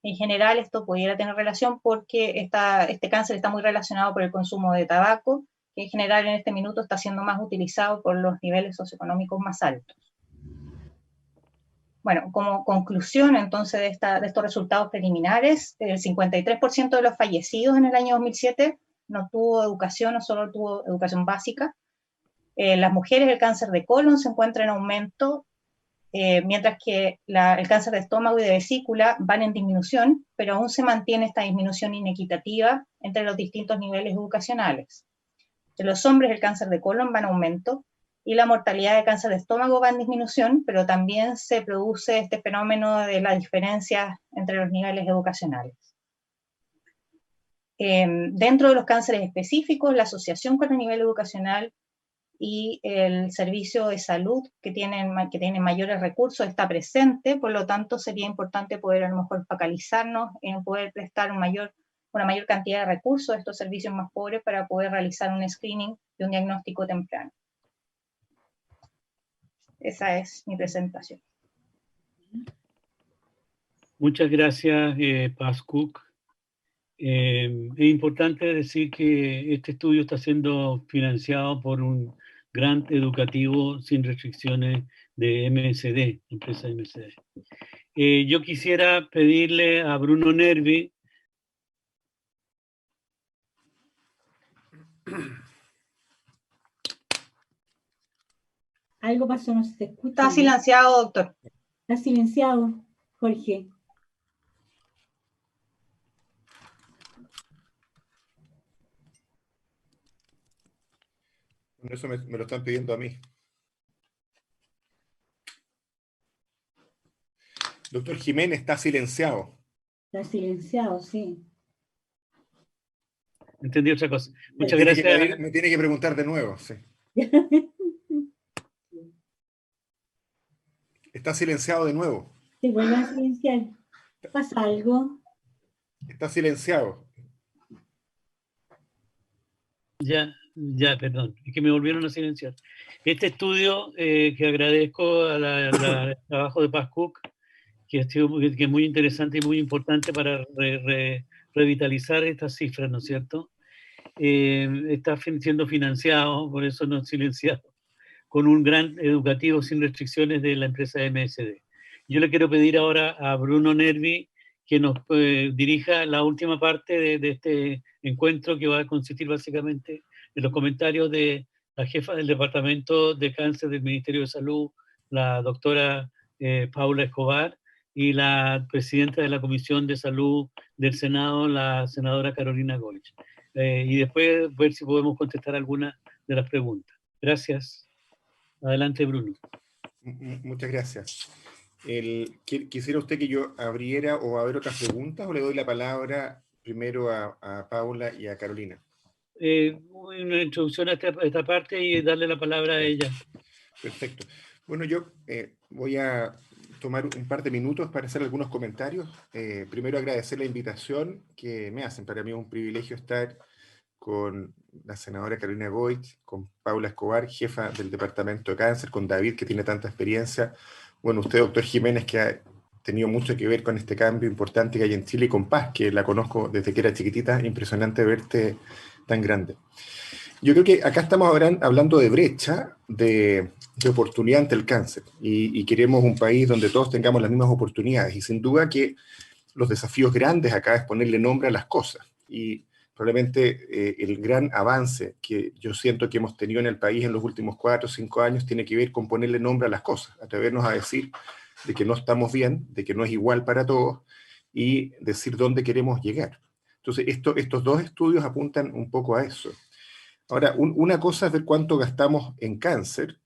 En general, esto pudiera tener relación porque este cáncer está muy relacionado por el consumo de tabaco, que en general en este minuto está siendo más utilizado por los niveles socioeconómicos más altos. Bueno, como conclusión entonces de estos resultados preliminares, el 53% de los fallecidos en el año 2007 no tuvo educación o solo tuvo educación básica. Las mujeres, el cáncer de colon se encuentra en aumento, mientras que el cáncer de estómago y de vesícula van en disminución, pero aún se mantiene esta disminución inequitativa entre los distintos niveles educacionales. En los hombres el cáncer de colon va en aumento y la mortalidad de cáncer de estómago va en disminución, pero también se produce este fenómeno de las diferencias entre los niveles educacionales. Dentro de los cánceres específicos, la asociación con el nivel educacional y el servicio de salud que tienen mayores recursos está presente, por lo tanto sería importante poder a lo mejor focalizarnos en poder prestar una mayor cantidad de recursos a estos servicios más pobres para poder realizar un screening y un diagnóstico temprano. Esa es mi presentación. Muchas gracias, Paz Cook. Es importante decir que este estudio está siendo financiado por un grant educativo sin restricciones de MSD, empresa MSD. Yo quisiera pedirle a Bruno Nervi. Algo pasó, no se escucha. Está silenciado, doctor. Está silenciado, Jorge. Eso me lo están pidiendo a mí. Doctor Jiménez está silenciado. Está silenciado, sí. Entendí otra cosa. Muchas Me gracias. me tiene que preguntar de nuevo, sí. Está silenciado de nuevo. Se vuelve a silenciar. ¿Pasa algo? Está silenciado. Ya, perdón, es que me volvieron a silenciar. Este estudio, que agradezco al trabajo de Paz Cook, que es muy interesante y muy importante para revitalizar estas cifras, ¿no es cierto? Está siendo financiado, por eso no silenciado, con un gran educativo sin restricciones de la empresa MSD. Yo le quiero pedir ahora a Bruno Nervi que nos dirija la última parte de este encuentro, que va a consistir básicamente en los comentarios de la jefa del Departamento de Cáncer del Ministerio de Salud, la doctora Paula Escobar, y la presidenta de la Comisión de Salud del Senado, la senadora Carolina Goich. Y después ver si podemos contestar algunas de las preguntas. Gracias. Adelante, Bruno. Muchas gracias. ¿Quisiera usted que yo abriera o a ver otras preguntas, o le doy la palabra primero a Paula y a Carolina? Una introducción a esta parte y darle la palabra a ella. Perfecto. Bueno, yo voy a tomar un par de minutos para hacer algunos comentarios. Primero agradecer la invitación que me hacen. Para mí es un privilegio estar con la senadora Carolina Goich, con Paula Escobar, jefa del Departamento de Cáncer, con David, que tiene tanta experiencia. Bueno, usted, doctor Jiménez, que ha tenido mucho que ver con este cambio importante que hay en Chile, y con Paz, que la conozco desde que era chiquitita. Impresionante verte tan grande. Yo creo que acá estamos hablando de brecha, de oportunidad ante el cáncer, y queremos un país donde todos tengamos las mismas oportunidades, y sin duda que los desafíos grandes acá es ponerle nombre a las cosas, y probablemente el gran avance que yo siento que hemos tenido en el país en los últimos 4 o 5 años tiene que ver con ponerle nombre a las cosas, atrevernos a decir de que no estamos bien, de que no es igual para todos, y decir dónde queremos llegar. Entonces, estos dos estudios apuntan un poco a eso. Ahora, una cosa es ver cuánto gastamos en cáncer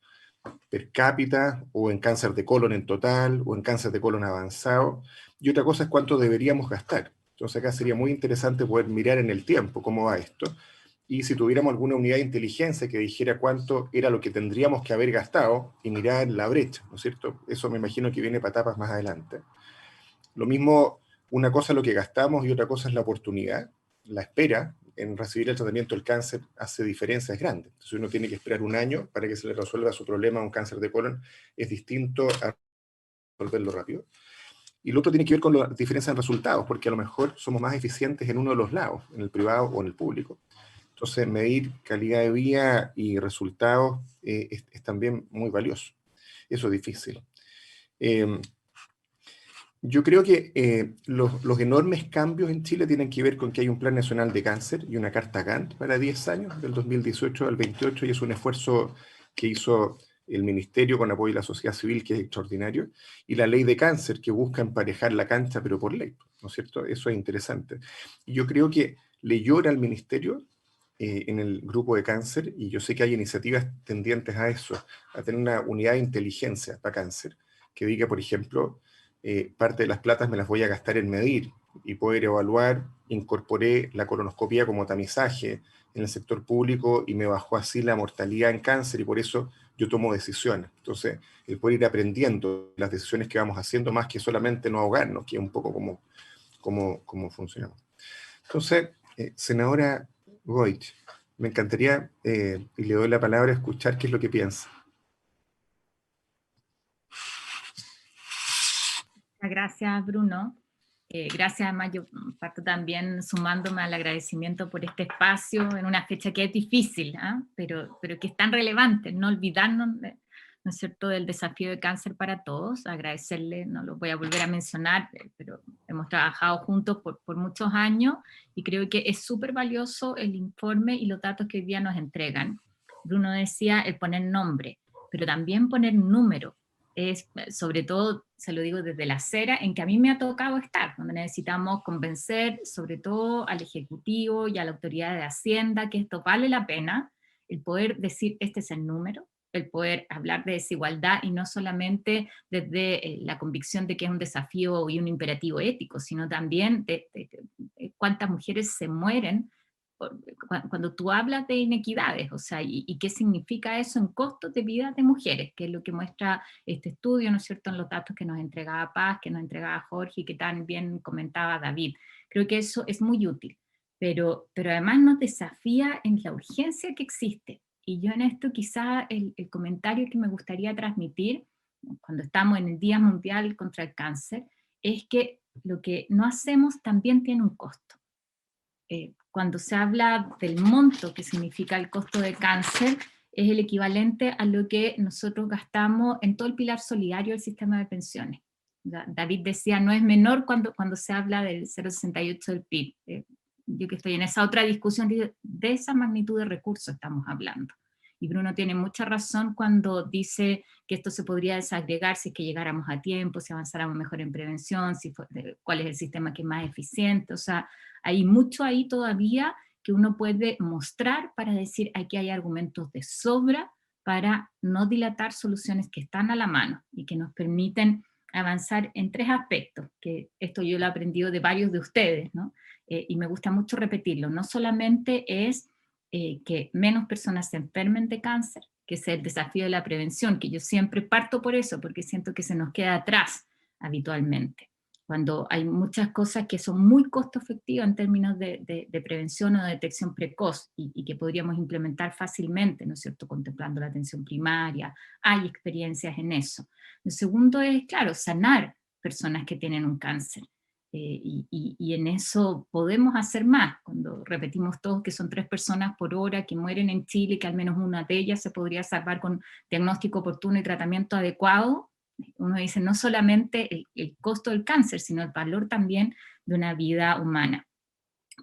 per cápita, o en cáncer de colon en total, o en cáncer de colon avanzado, y otra cosa es cuánto deberíamos gastar. Entonces acá sería muy interesante poder mirar en el tiempo cómo va esto, y si tuviéramos alguna unidad de inteligencia que dijera cuánto era lo que tendríamos que haber gastado, y mirar la brecha, ¿no es cierto? Eso me imagino que viene para etapas más adelante. Lo mismo una cosa es lo que gastamos y otra cosa es la oportunidad. La espera en recibir el tratamiento del cáncer hace diferencias grandes. Si uno tiene que esperar un año para que se le resuelva su problema, un cáncer de colon, es distinto a resolverlo rápido. Y lo otro tiene que ver con la diferencia en resultados, porque a lo mejor somos más eficientes en uno de los lados, en el privado o en el público. Entonces, medir calidad de vida y resultados es también muy valioso. Eso es difícil. Yo creo que los enormes cambios en Chile tienen que ver con que hay un Plan Nacional de Cáncer y una Carta Gantt para 10 años, del 2018 al 28, y es un esfuerzo que hizo el Ministerio con apoyo de la sociedad civil, que es extraordinario, y la Ley de Cáncer, que busca emparejar la cancha, pero por ley, ¿no es cierto? Eso es interesante. Y yo creo que le llora al Ministerio en el grupo de cáncer, y yo sé que hay iniciativas tendientes a eso, a tener una unidad de inteligencia para cáncer, que diga, por ejemplo, parte de las platas me las voy a gastar en medir y poder evaluar. Incorporé la colonoscopía como tamizaje en el sector público y me bajó así la mortalidad en cáncer, y por eso yo tomo decisiones. Entonces, el poder ir aprendiendo las decisiones que vamos haciendo, más que solamente no ahogarnos, que es un poco como funcionamos. Entonces, senadora Goich, me encantaría, y le doy la palabra, a escuchar qué es lo que piensa. Gracias, Bruno. Gracias, además, yo parto también sumándome al agradecimiento por este espacio en una fecha que es difícil, pero que es tan relevante, no olvidarnos, ¿no es cierto?, del desafío de cáncer para todos. Agradecerle, no lo voy a volver a mencionar, pero hemos trabajado juntos por muchos años, y creo que es súper valioso el informe y los datos que hoy día nos entregan. Bruno decía el poner nombre, pero también poner número. Es, sobre todo, se lo digo desde la acera en que a mí me ha tocado estar, donde necesitamos convencer sobre todo al Ejecutivo y a la autoridad de Hacienda que esto vale la pena, el poder decir este es el número, el poder hablar de desigualdad, y no solamente desde la convicción de que es un desafío y un imperativo ético, sino también de cuántas mujeres se mueren cuando tú hablas de inequidades, o sea, y qué significa eso en costos de vida de mujeres, que es lo que muestra este estudio, ¿no es cierto?, en los datos que nos entregaba Paz, que nos entregaba Jorge, y que también comentaba David. Creo que eso es muy útil, pero además nos desafía en la urgencia que existe. Y yo en esto quizá el comentario que me gustaría transmitir, cuando estamos en el Día Mundial contra el Cáncer, es que lo que no hacemos también tiene un costo. Cuando se habla del monto que significa el costo de cáncer, es el equivalente a lo que nosotros gastamos en todo el pilar solidario del sistema de pensiones. David decía, no es menor cuando se habla del 0,68 del PIB. Yo que estoy en esa otra discusión, de esa magnitud de recursos estamos hablando. Y Bruno tiene mucha razón cuando dice que esto se podría desagregar si es que llegáramos a tiempo, si avanzáramos mejor en prevención, cuál es el sistema que es más eficiente. O sea, hay mucho ahí todavía que uno puede mostrar para decir aquí hay argumentos de sobra para no dilatar soluciones que están a la mano y que nos permiten avanzar en 3 aspectos, que esto yo lo he aprendido de varios de ustedes, ¿no? Y me gusta mucho repetirlo. No solamente es que menos personas se enfermen de cáncer, que es el desafío de la prevención, que yo siempre parto por eso, porque siento que se nos queda atrás habitualmente, cuando hay muchas cosas que son muy costo efectivas en términos de prevención o de detección precoz, y que podríamos implementar fácilmente, ¿no es cierto?, contemplando la atención primaria. Hay experiencias en eso. Lo segundo es, claro, sanar personas que tienen un cáncer. Y en eso podemos hacer más, cuando repetimos todos que son 3 personas por hora que mueren en Chile, que al menos una de ellas se podría salvar con diagnóstico oportuno y tratamiento adecuado. Uno dice no solamente el costo del cáncer, sino el valor también de una vida humana.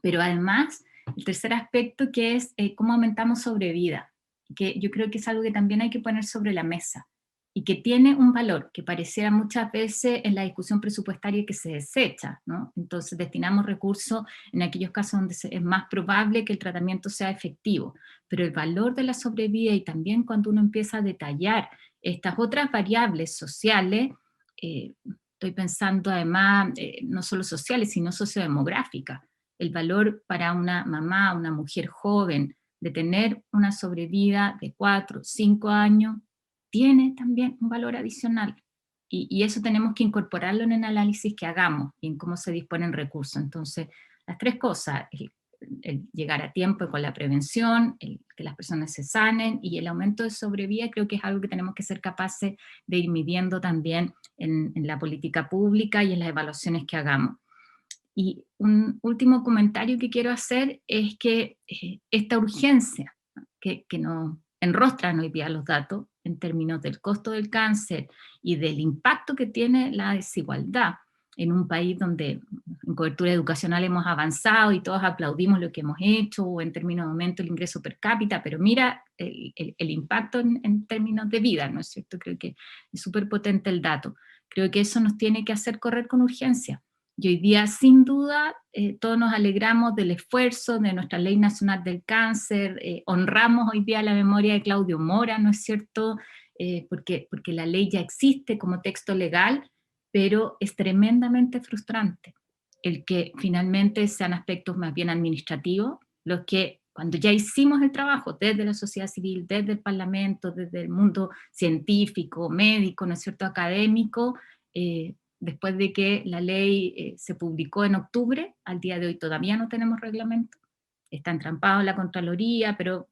Pero además, el tercer aspecto, que es cómo aumentamos sobrevida, que yo creo que es algo que también hay que poner sobre la mesa, y que tiene un valor que pareciera muchas veces en la discusión presupuestaria que se desecha, ¿no? Entonces destinamos recursos en aquellos casos donde es más probable que el tratamiento sea efectivo, pero el valor de la sobrevida, y también cuando uno empieza a detallar estas otras variables sociales, estoy pensando además no solo sociales, sino sociodemográficas, el valor para una mamá, una mujer joven, de tener una sobrevida de 4 o 5 años, tiene también un valor adicional. Y eso tenemos que incorporarlo en el análisis que hagamos y en cómo se disponen recursos. Entonces, las tres cosas, el llegar a tiempo con la prevención, que las personas se sanen, y el aumento de sobrevida creo que es algo que tenemos que ser capaces de ir midiendo también en la política pública y en las evaluaciones que hagamos. Y un último comentario que quiero hacer es que esta urgencia que nos enrostran hoy día los datos en términos del costo del cáncer y del impacto que tiene la desigualdad en un país donde en cobertura educacional hemos avanzado y todos aplaudimos lo que hemos hecho, o en términos de aumento del ingreso per cápita, pero mira el impacto en términos de vida, ¿no es cierto? Creo que es súper potente el dato. Creo que eso nos tiene que hacer correr con urgencia. Y hoy día, sin duda, todos nos alegramos del esfuerzo de nuestra Ley Nacional del Cáncer, honramos hoy día la memoria de Claudio Mora, ¿no es cierto? Porque la ley ya existe como texto legal, pero es tremendamente frustrante el que finalmente sean aspectos más bien administrativos, los que cuando ya hicimos el trabajo desde la sociedad civil, desde el Parlamento, desde el mundo científico, médico, ¿no es cierto?, académico, después de que la ley se publicó en octubre, al día de hoy todavía no tenemos reglamento, está entrampado en la Contraloría, pero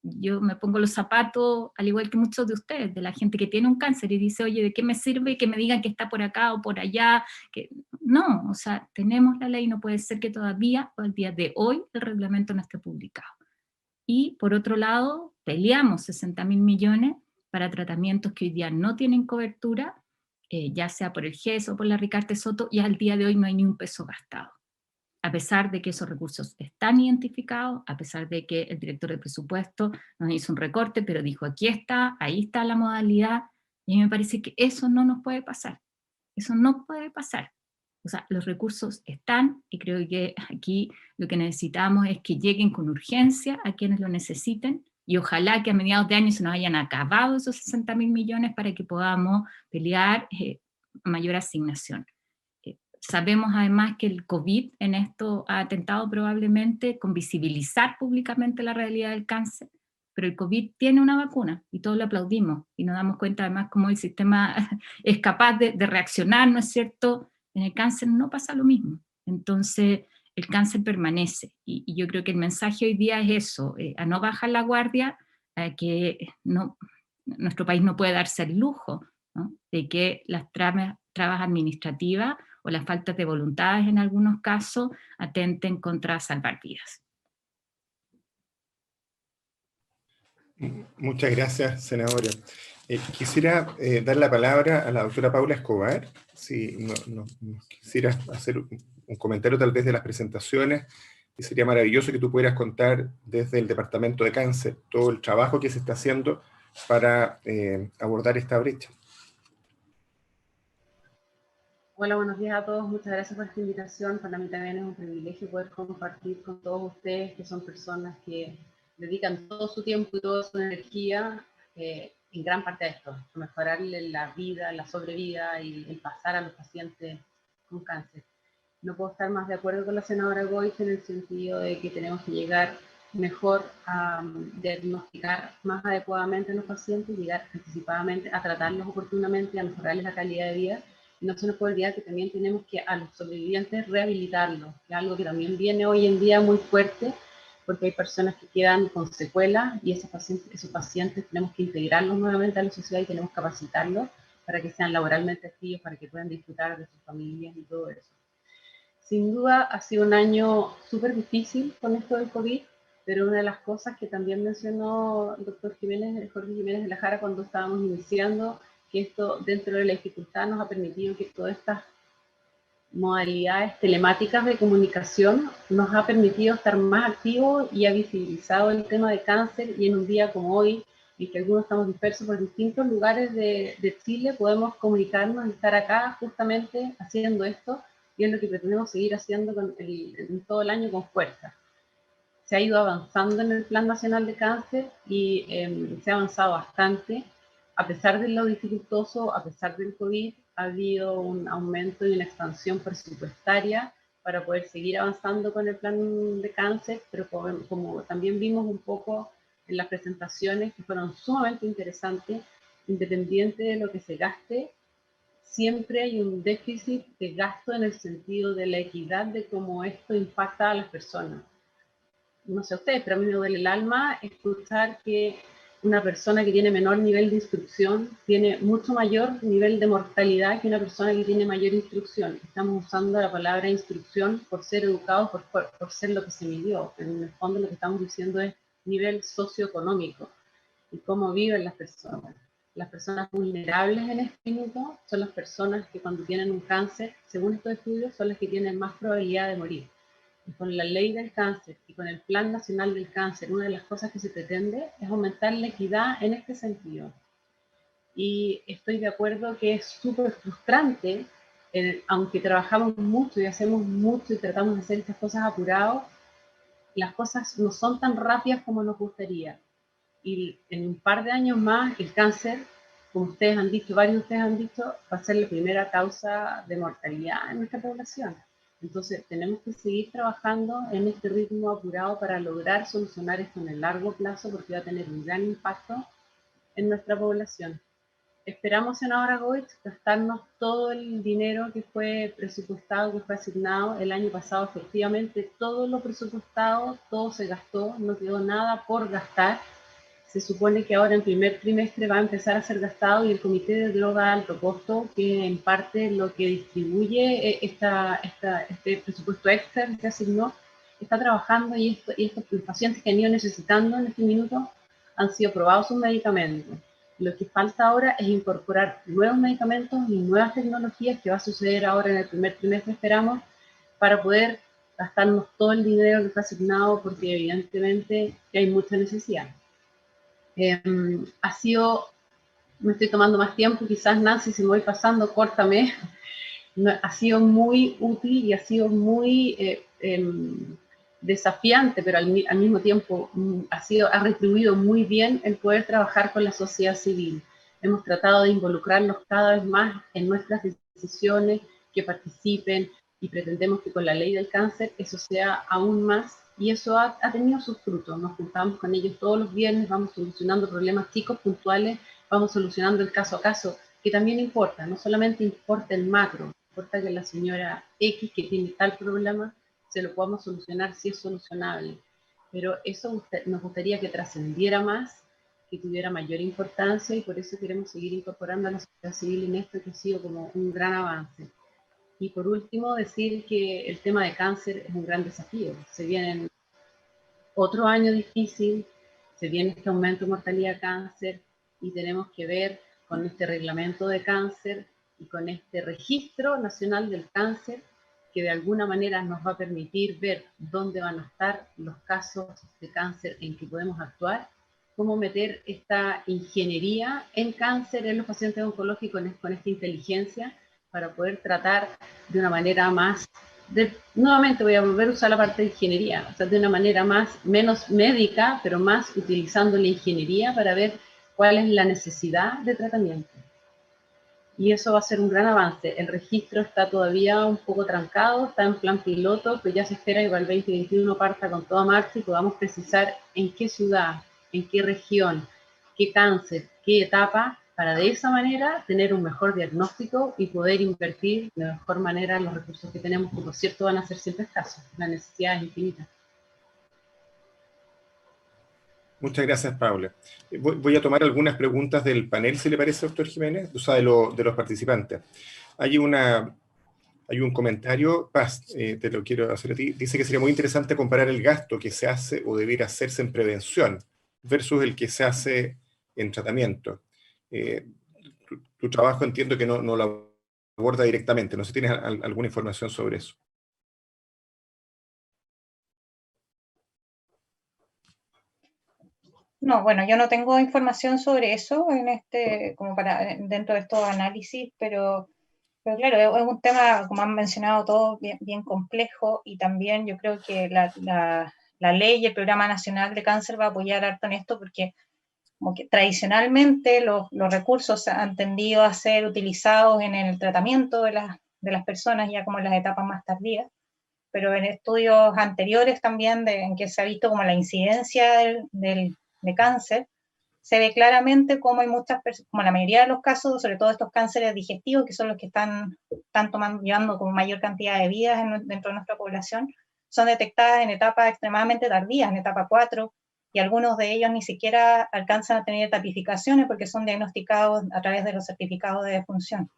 yo me pongo los zapatos, al igual que muchos de ustedes, de la gente que tiene un cáncer y dice, oye, ¿de qué me sirve que me digan que está por acá o por allá? Que no, o sea, tenemos la ley, no puede ser que todavía, al día de hoy, el reglamento no esté publicado. Y por otro lado, peleamos 60.000 millones para tratamientos que hoy día no tienen cobertura, ya sea por el GES o por la Ricarte Soto, y al día de hoy no hay ni un peso gastado. A pesar de que esos recursos están identificados, a pesar de que el director de presupuesto nos hizo un recorte, pero dijo, aquí está, ahí está la modalidad, y a mí me parece que eso no nos puede pasar. Eso no puede pasar. O sea, los recursos están, y creo que aquí lo que necesitamos es que lleguen con urgencia a quienes lo necesiten, y ojalá que a mediados de año se nos hayan acabado esos 60.000 millones para que podamos pelear mayor asignación. Sabemos además que el COVID en esto ha atentado probablemente con visibilizar públicamente la realidad del cáncer, pero el COVID tiene una vacuna y todos lo aplaudimos y nos damos cuenta además cómo el sistema es capaz de reaccionar, ¿no es cierto? En el cáncer no pasa lo mismo. Entonces el cáncer permanece y yo creo que el mensaje hoy día es eso, a no bajar la guardia, a que nuestro país no puede darse el lujo, ¿no?, de que las trabas administrativas o las faltas de voluntades en algunos casos atenten contra salvar vidas. Muchas gracias, senadora. Quisiera dar la palabra a la doctora Paula Escobar, si nos quisiera hacer un comentario tal vez de las presentaciones, y sería maravilloso que tú pudieras contar desde el Departamento de Cáncer todo el trabajo que se está haciendo para abordar esta brecha. Hola, buenos días a todos. Muchas gracias por esta invitación. Para mí también es un privilegio poder compartir con todos ustedes, que son personas que dedican todo su tiempo y toda su energía en gran parte a esto, a mejorarle la vida, la sobrevida y el pasar a los pacientes con cáncer. No puedo estar más de acuerdo con la senadora Goich en el sentido de que tenemos que llegar mejor a diagnosticar más adecuadamente a los pacientes, llegar anticipadamente a tratarlos oportunamente, a mejorarles la calidad de vida. Y no se nos puede olvidar que también tenemos que a los sobrevivientes rehabilitarlos, que es algo que también viene hoy en día muy fuerte, porque hay personas que quedan con secuelas y esos pacientes tenemos que integrarlos nuevamente a la sociedad y tenemos que capacitarlos para que sean laboralmente activos, para que puedan disfrutar de sus familias y todo eso. Sin duda ha sido un año súper difícil con esto del COVID, pero una de las cosas que también mencionó el doctor Jorge Jiménez de la Jara cuando estábamos iniciando, que esto dentro de la dificultad nos ha permitido que todas estas modalidades telemáticas de comunicación nos ha permitido estar más activos y ha visibilizado el tema de cáncer, y en un día como hoy, en que algunos estamos dispersos por distintos lugares de Chile, podemos comunicarnos y estar acá justamente haciendo esto, y es lo que pretendemos seguir haciendo en todo el año con fuerza. Se ha ido avanzando en el Plan Nacional de Cáncer y se ha avanzado bastante. A pesar de lo dificultoso, a pesar del COVID, ha habido un aumento y una expansión presupuestaria para poder seguir avanzando con el plan de cáncer, pero como también vimos un poco en las presentaciones, que fueron sumamente interesantes, independiente de lo que se gaste, siempre hay un déficit de gasto en el sentido de la equidad de cómo esto impacta a las personas. No sé ustedes, pero a mí me duele el alma escuchar que una persona que tiene menor nivel de instrucción tiene mucho mayor nivel de mortalidad que una persona que tiene mayor instrucción. Estamos usando la palabra instrucción por ser educados, por ser lo que se midió. En el fondo lo que estamos diciendo es nivel socioeconómico y cómo viven las personas. Las personas vulnerables en este minuto son las personas que cuando tienen un cáncer, según estos estudios, son las que tienen más probabilidad de morir. Y con la ley del cáncer y con el Plan Nacional del Cáncer, una de las cosas que se pretende es aumentar la equidad en este sentido. Y estoy de acuerdo que es súper frustrante, aunque trabajamos mucho y hacemos mucho y tratamos de hacer estas cosas apurados, las cosas no son tan rápidas como nos gustaría. Y en un par de años más, el cáncer, como ustedes han dicho, varios de ustedes han dicho, va a ser la primera causa de mortalidad en nuestra población. Entonces, tenemos que seguir trabajando en este ritmo apurado para lograr solucionar esto en el largo plazo, porque va a tener un gran impacto en nuestra población. Esperamos en Ahora Goich gastarnos todo el dinero que fue presupuestado, que fue asignado el año pasado. Efectivamente, todo lo presupuestado, todo se gastó, no quedó nada por gastar. Se supone que ahora en primer trimestre va a empezar a ser gastado y el Comité de Droga de Alto Costo, que en parte lo que distribuye este presupuesto extra que se asignó, está trabajando y estos pacientes que han ido necesitando en este minuto han sido probados sus medicamentos. Lo que falta ahora es incorporar nuevos medicamentos y nuevas tecnologías que va a suceder ahora en el primer trimestre, esperamos, para poder gastarnos todo el dinero que fue asignado, porque evidentemente hay mucha necesidad. Ha sido, me estoy tomando más tiempo, quizás Nancy, si me voy pasando, córtame. Ha sido muy útil y ha sido muy desafiante, pero al mismo tiempo ha retribuido muy bien el poder trabajar con la sociedad civil. Hemos tratado de involucrarlos cada vez más en nuestras decisiones, que participen, y pretendemos que con la ley del cáncer eso sea aún más, y eso ha tenido sus frutos. Nos juntamos con ellos todos los viernes, vamos solucionando problemas chicos, puntuales, vamos solucionando el caso a caso, que también importa, no solamente importa el macro, importa que la señora X que tiene tal problema se lo podamos solucionar si es solucionable. Pero eso nos gustaría que trascendiera más, que tuviera mayor importancia, y por eso queremos seguir incorporando a la sociedad civil en esto, que ha sido como un gran avance. Y por último, decir que el tema de cáncer es un gran desafío. Se viene otro año difícil, se viene este aumento de mortalidad de cáncer, y tenemos que ver con este reglamento de cáncer y con este registro nacional del cáncer, que de alguna manera nos va a permitir ver dónde van a estar los casos de cáncer en que podemos actuar, cómo meter esta ingeniería en cáncer en los pacientes oncológicos con esta inteligencia, para poder tratar de una manera más, nuevamente voy a volver a usar la parte de ingeniería, o sea, de una manera menos médica, pero más utilizando la ingeniería para ver cuál es la necesidad de tratamiento. Y eso va a ser un gran avance. El registro está todavía un poco trancado, está en plan piloto, pero ya se espera que para el 2021 parta con toda marcha y podamos precisar en qué ciudad, en qué región, qué cáncer, qué etapa, para de esa manera tener un mejor diagnóstico y poder invertir de mejor manera los recursos que tenemos, que por cierto van a ser siempre escasos, la necesidad es infinita. Muchas gracias, Paula. Voy a tomar algunas preguntas del panel, si le parece, doctor Jiménez, o sea, de los participantes. Hay un comentario, Paz, te lo quiero hacer a ti. Dice que sería muy interesante comparar el gasto que se hace o debiera hacerse en prevención versus el que se hace en tratamiento. Tu trabajo entiendo que no lo aborda directamente. No sé si tienes alguna información sobre eso. No, bueno, yo no tengo información sobre eso como dentro de estos análisis, pero claro, es un tema, como han mencionado todos, bien complejo, y también yo creo que la ley y el Programa Nacional de Cáncer va a apoyar harto en esto, porque como que tradicionalmente los recursos han tendido a ser utilizados en el tratamiento de las personas ya como en las etapas más tardías, pero en estudios anteriores también en que se ha visto como la incidencia de cáncer, se ve claramente cómo hay muchas personas, como la mayoría de los casos, sobre todo estos cánceres digestivos, que son los que están llevando como mayor cantidad de vidas dentro de nuestra población, son detectadas en etapas extremadamente tardías, en etapa 4, y algunos de ellos ni siquiera alcanzan a tener etapificaciones porque son diagnosticados a través de los certificados de defunción.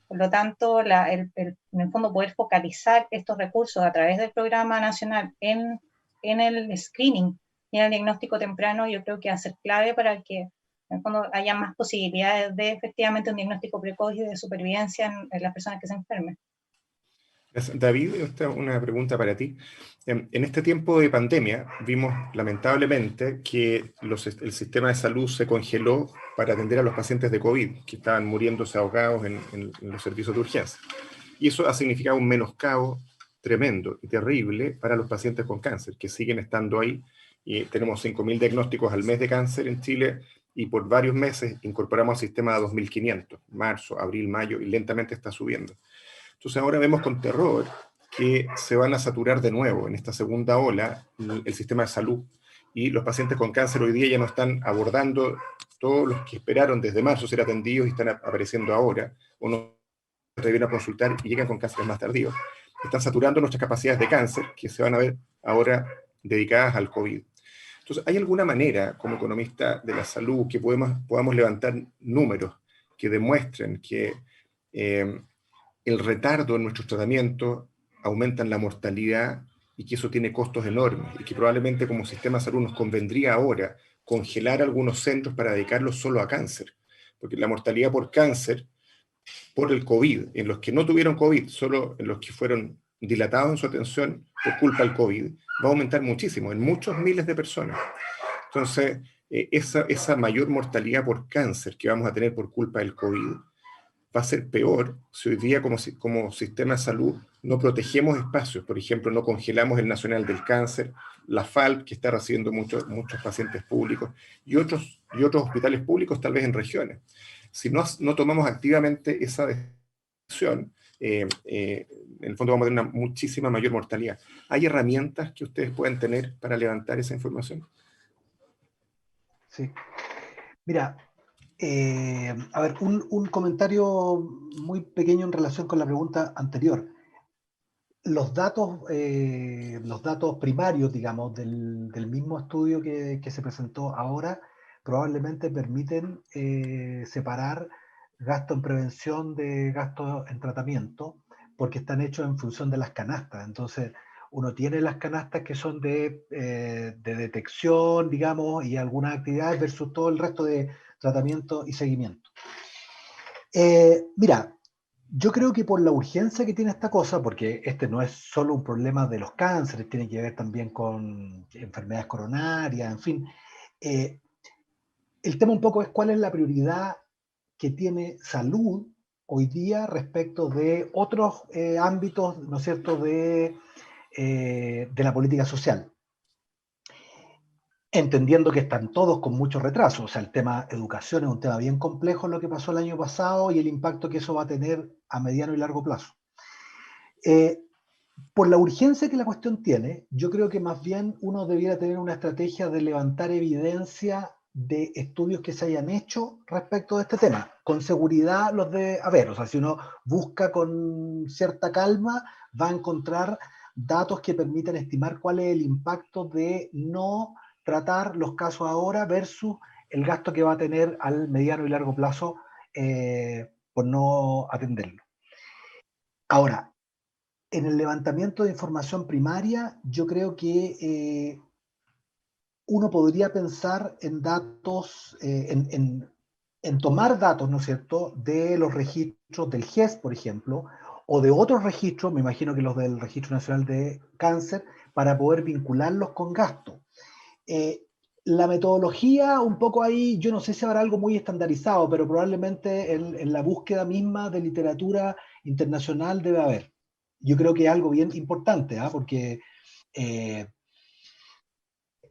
Por lo tanto, en el fondo poder focalizar estos recursos a través del programa nacional en el screening y en el diagnóstico temprano, yo creo que va a ser clave para que en el fondo haya más posibilidades de efectivamente un diagnóstico precoz y de supervivencia en las personas que se enfermen. David, esta es una pregunta para ti. En este tiempo de pandemia vimos lamentablemente que el sistema de salud se congeló para atender a los pacientes de COVID, que estaban muriéndose ahogados en los servicios de urgencia. Y eso ha significado un menoscabo tremendo y terrible para los pacientes con cáncer, que siguen estando ahí. Y tenemos 5.000 diagnósticos al mes de cáncer en Chile, y por varios meses incorporamos al sistema a 2.500, marzo, abril, mayo, y lentamente está subiendo. Entonces ahora vemos con terror que se van a saturar de nuevo en esta segunda ola el sistema de salud, y los pacientes con cáncer hoy día ya no están abordando todos los que esperaron desde marzo ser atendidos y están apareciendo ahora, o no se vienen a consultar y llegan con cánceres más tardíos. Están saturando nuestras capacidades de cáncer, que se van a ver ahora dedicadas al COVID. Entonces, ¿hay alguna manera, como economista de la salud, que podamos levantar números que demuestren que el retardo en nuestros tratamientos aumentan la mortalidad y que eso tiene costos enormes, y que probablemente como sistema de salud nos convendría ahora congelar algunos centros para dedicarlos solo a cáncer? Porque la mortalidad por cáncer, por el COVID, en los que no tuvieron COVID, solo en los que fueron dilatados en su atención por culpa del COVID, va a aumentar muchísimo, en muchos miles de personas. Entonces, esa mayor mortalidad por cáncer que vamos a tener por culpa del COVID va a ser peor si hoy día como sistema de salud no protegemos espacios. Por ejemplo, no congelamos el Nacional del Cáncer, la FALP, que está recibiendo muchos pacientes públicos, y otros hospitales públicos tal vez en regiones. Si no tomamos activamente esa decisión, en el fondo vamos a tener una muchísima mayor mortalidad. ¿Hay herramientas que ustedes pueden tener para levantar esa información? Sí. Mira, a ver, un comentario muy pequeño en relación con la pregunta anterior. Los datos primarios, digamos, del mismo estudio que se presentó ahora, probablemente permiten separar gasto en prevención de gasto en tratamiento, porque están hechos en función de las canastas. Entonces, uno tiene las canastas que son de detección, digamos, y algunas actividades versus todo el resto de tratamiento y seguimiento. Mira, yo creo que por la urgencia que tiene esta cosa, porque este no es solo un problema de los cánceres, tiene que ver también con enfermedades coronarias, en fin. El tema un poco es cuál es la prioridad que tiene salud hoy día respecto de otros ámbitos, ¿no es cierto?, de la política social. Entendiendo que están todos con mucho retraso. O sea, el tema educación es un tema bien complejo, lo que pasó el año pasado y el impacto que eso va a tener a mediano y largo plazo. Por la urgencia que la cuestión tiene, yo creo que más bien uno debiera tener una estrategia de levantar evidencia de estudios que se hayan hecho respecto de este tema. Con seguridad los debe haber. O sea, si uno busca con cierta calma, va a encontrar datos que permiten estimar cuál es el impacto de no tratar los casos ahora versus el gasto que va a tener al mediano y largo plazo por no atenderlo. Ahora, en el levantamiento de información primaria, yo creo que uno podría pensar en datos, en tomar datos, ¿no es cierto?, de los registros del GES, por ejemplo, o de otros registros, me imagino que los del Registro Nacional de Cáncer, para poder vincularlos con gasto. La metodología, un poco ahí, yo no sé si habrá algo muy estandarizado, pero probablemente en la búsqueda misma de literatura internacional debe haber. Yo creo que es algo bien importante, porque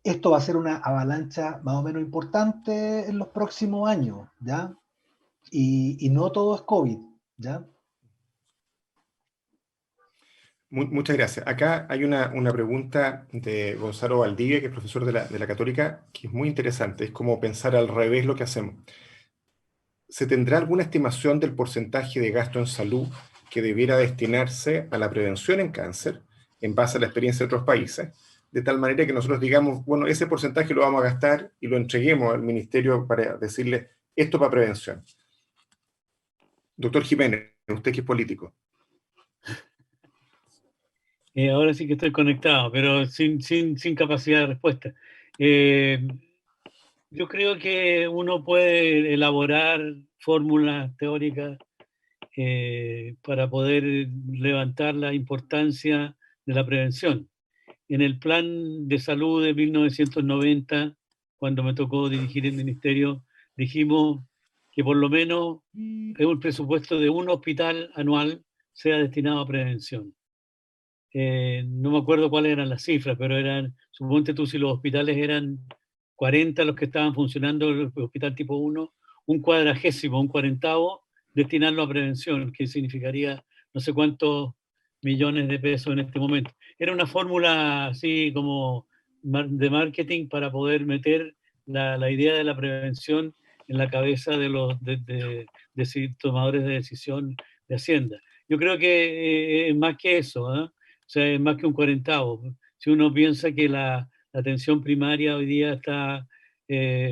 esto va a ser una avalancha más o menos importante en los próximos años, ¿ya? Y no todo es COVID, ¿ya? Muchas gracias. Acá hay una pregunta de Gonzalo Valdivia, que es profesor de la Católica, que es muy interesante. Es como pensar al revés lo que hacemos. ¿Se tendrá alguna estimación del porcentaje de gasto en salud que debiera destinarse a la prevención en cáncer en base a la experiencia de otros países? De tal manera que nosotros digamos, bueno, ese porcentaje lo vamos a gastar y lo entreguemos al ministerio para decirle esto para prevención. Doctor Jiménez, usted que es político. Ahora sí que estoy conectado, pero sin capacidad de respuesta. Yo creo que uno puede elaborar fórmulas teóricas para poder levantar la importancia de la prevención. En el plan de salud de 1990, cuando me tocó dirigir el ministerio, dijimos que por lo menos un presupuesto de un hospital anual sea destinado a prevención. No me acuerdo cuáles eran las cifras, pero eran, suponte tú, si los hospitales eran 40 los que estaban funcionando, el hospital tipo 1, un 40º, un 40º, destinarlo a prevención, que significaría no sé cuántos millones de pesos en este momento. Era una fórmula así como de marketing para poder meter la idea de la prevención en la cabeza de los tomadores de decisión de Hacienda. Yo creo que es más que eso, ¿eh? O sea, es más que un 40º. Si uno piensa que la atención primaria hoy día está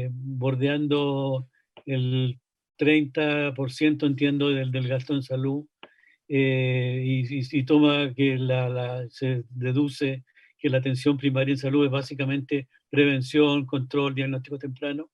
bordeando el 30%, entiendo, del gasto en salud, y toma que se deduce que la atención primaria en salud es básicamente prevención, control, diagnóstico temprano,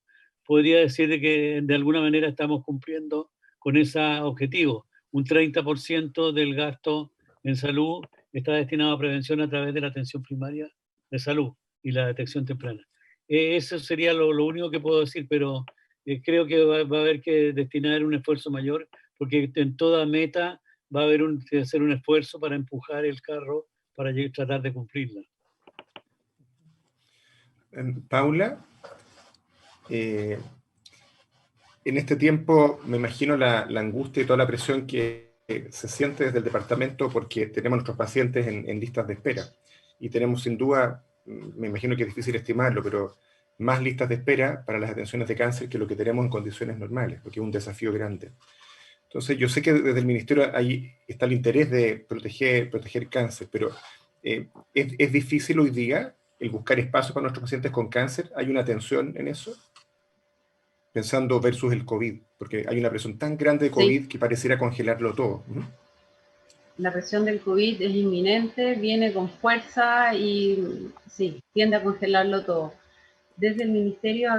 podría decir de que de alguna manera estamos cumpliendo con ese objetivo. Un 30% del gasto en salud está destinado a prevención a través de la atención primaria de salud y la detección temprana. Eso sería lo único que puedo decir, pero creo que va a haber que destinar un esfuerzo mayor, porque en toda meta va a haber que hacer un esfuerzo para empujar el carro para tratar de cumplirla. Paula, en este tiempo me imagino la angustia y toda la presión que se siente desde el departamento porque tenemos nuestros pacientes en listas de espera y tenemos sin duda, me imagino que es difícil estimarlo, pero más listas de espera para las atenciones de cáncer que lo que tenemos en condiciones normales, porque es un desafío grande. Entonces, yo sé que desde el ministerio ahí está el interés de proteger cáncer, pero ¿es difícil hoy día el buscar espacios para nuestros pacientes con cáncer? ¿Hay una tensión en eso? Pensando versus el COVID, porque hay una presión tan grande de COVID que pareciera congelarlo todo. La presión del COVID es inminente, viene con fuerza y sí, tiende a congelarlo todo. Desde el ministerio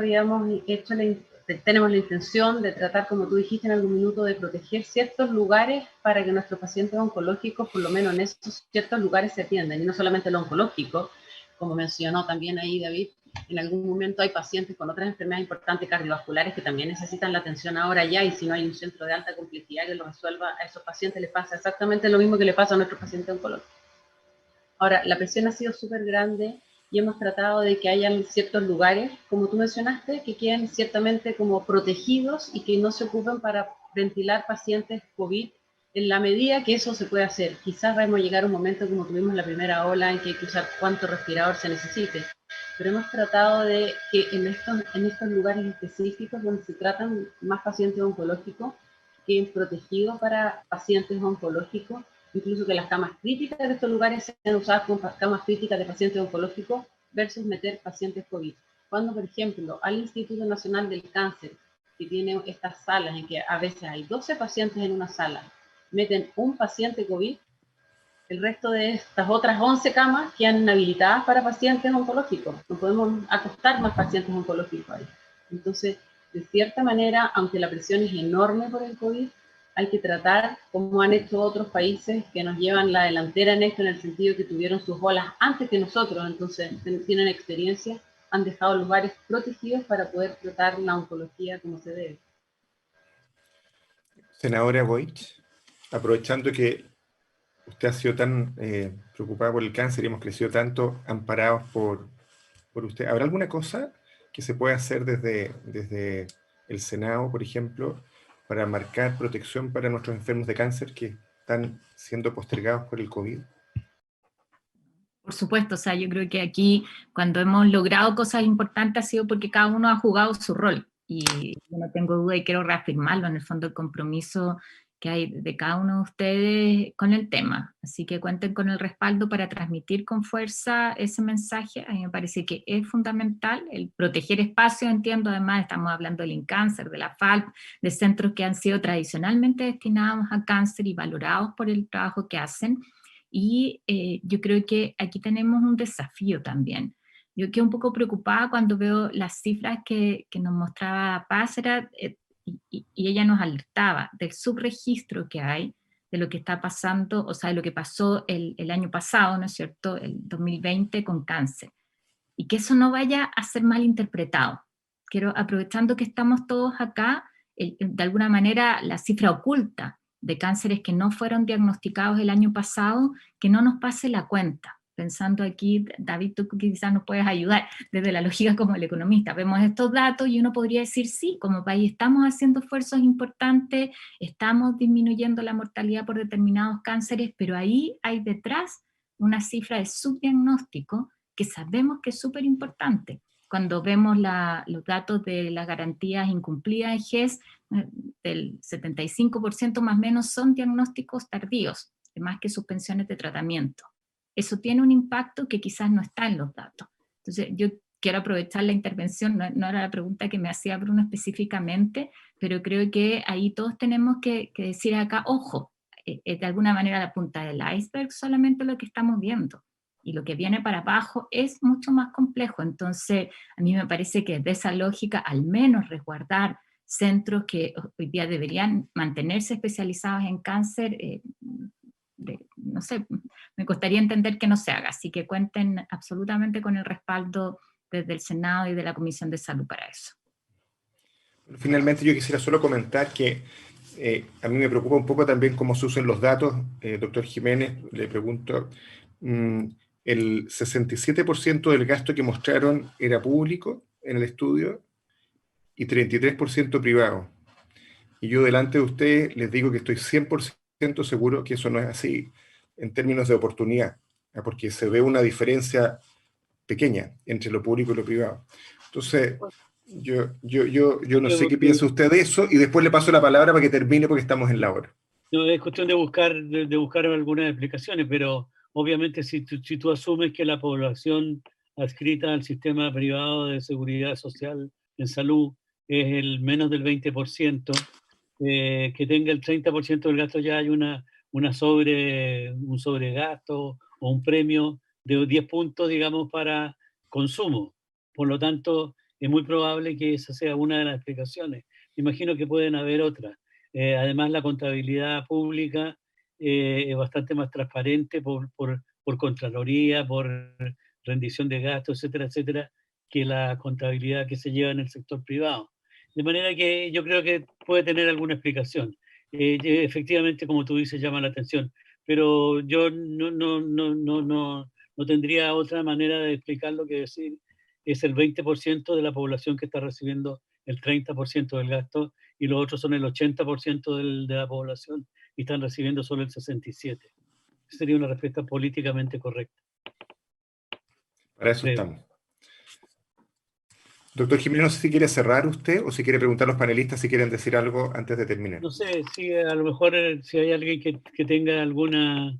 tenemos la intención de tratar, como tú dijiste en algún minuto, de proteger ciertos lugares para que nuestros pacientes oncológicos, por lo menos en esos ciertos lugares, se atiendan, y no solamente el oncológico, como mencionó también ahí David. En algún momento hay pacientes con otras enfermedades importantes cardiovasculares que también necesitan la atención ahora ya, y si no hay un centro de alta complejidad que lo resuelva, a esos pacientes les pasa exactamente lo mismo que le pasa a nuestros pacientes oncológicos. Ahora, la presión ha sido súper grande y hemos tratado de que hayan ciertos lugares, como tú mencionaste, que queden ciertamente como protegidos y que no se ocupen para ventilar pacientes COVID en la medida que eso se puede hacer. Quizás vamos a llegar a un momento como tuvimos la primera ola en que hay que usar cuánto respirador se necesite, pero hemos tratado de que en estos lugares específicos donde se tratan más pacientes oncológicos, queden protegidos para pacientes oncológicos, incluso que las camas críticas de estos lugares sean usadas como camas críticas de pacientes oncológicos versus meter pacientes COVID. Cuando, por ejemplo, al Instituto Nacional del Cáncer, que tiene estas salas en que a veces hay 12 pacientes en una sala, meten un paciente COVID, el resto de estas otras 11 camas quedan inhabilitadas para pacientes oncológicos. No podemos acostar más pacientes oncológicos ahí. Entonces, de cierta manera, aunque la presión es enorme por el COVID, hay que tratar, como han hecho otros países que nos llevan la delantera en esto, en el sentido que tuvieron sus olas antes que nosotros, entonces tienen experiencia, han dejado lugares protegidos para poder tratar la oncología como se debe. Senadora Boich, aprovechando que usted ha sido tan preocupada por el cáncer y hemos crecido tanto amparados por usted, ¿habrá alguna cosa que se pueda hacer desde el Senado, por ejemplo, para marcar protección para nuestros enfermos de cáncer que están siendo postergados por el COVID? Por supuesto, o sea, yo creo que aquí cuando hemos logrado cosas importantes ha sido porque cada uno ha jugado su rol, y yo no tengo duda y quiero reafirmarlo, en el fondo el compromiso que hay de cada uno de ustedes con el tema, así que cuenten con el respaldo para transmitir con fuerza ese mensaje. A mí me parece que es fundamental el proteger espacios, entiendo, además estamos hablando del INCáncer, de la FALP, de centros que han sido tradicionalmente destinados a cáncer y valorados por el trabajo que hacen. Y yo creo que aquí tenemos un desafío también. Yo quedo un poco preocupada cuando veo las cifras que nos mostraba Paz, y ella nos alertaba del subregistro que hay, de lo que está pasando, o sea, de lo que pasó el año pasado, ¿no es cierto?, el 2020 con cáncer. Y que eso no vaya a ser mal interpretado. Quiero, aprovechando que estamos todos acá, de alguna manera la cifra oculta de cánceres que no fueron diagnosticados el año pasado, que no nos pase la cuenta. Pensando aquí, David, tú quizás nos puedes ayudar desde la lógica como el economista. Vemos estos datos y uno podría decir, sí, como país estamos haciendo esfuerzos importantes, estamos disminuyendo la mortalidad por determinados cánceres, pero ahí hay detrás una cifra de subdiagnóstico que sabemos que es súper importante. Cuando vemos los datos de las garantías incumplidas en GES, del 75% más o menos son diagnósticos tardíos, más que suspensiones de tratamiento. Eso tiene un impacto que quizás no está en los datos. Entonces yo quiero aprovechar la intervención, no era la pregunta que me hacía Bruno específicamente, pero creo que ahí todos tenemos que decir acá, ojo, de alguna manera la punta del iceberg solamente lo que estamos viendo. Y lo que viene para abajo es mucho más complejo. Entonces, a mí me parece que de esa lógica, al menos resguardar centros que hoy día deberían mantenerse especializados en cáncer, no sé, me costaría entender que no se haga. Así que cuenten absolutamente con el respaldo desde el Senado y de la Comisión de Salud para eso. Finalmente, yo quisiera solo comentar que a mí me preocupa un poco también cómo se usan los datos. Doctor Jiménez, le pregunto, el 67% del gasto que mostraron era público en el estudio y 33% privado. Y yo delante de ustedes les digo que estoy 100% seguro que eso no es así en términos de oportunidad, porque se ve una diferencia pequeña entre lo público y lo privado. Entonces, yo no sé qué piensa usted de eso, y después le paso la palabra para que termine porque estamos en la hora. No, es cuestión de buscar algunas explicaciones, pero obviamente si tú asumes que la población adscrita al sistema privado de seguridad social en salud es el menos del 20%, que tenga el 30% del gasto, ya hay un sobregasto o un premio de 10 puntos, digamos, para consumo. Por lo tanto, es muy probable que esa sea una de las explicaciones. Me imagino que pueden haber otras. Además, la contabilidad pública es bastante más transparente por Contraloría, por rendición de gastos, etcétera, etcétera, que la contabilidad que se lleva en el sector privado. De manera que yo creo que puede tener alguna explicación. Efectivamente, como tú dices, llama la atención, pero yo no tendría otra manera de explicarlo que decir es el 20% de la población que está recibiendo el 30% del gasto, y los otros son el 80% de la población y están recibiendo solo el 67%. Sería una respuesta políticamente correcta. Para eso estamos. Doctor Jiménez, no sé si quiere cerrar usted o si quiere preguntar a los panelistas si quieren decir algo antes de terminar. No sé, si a lo mejor si hay alguien que tenga alguna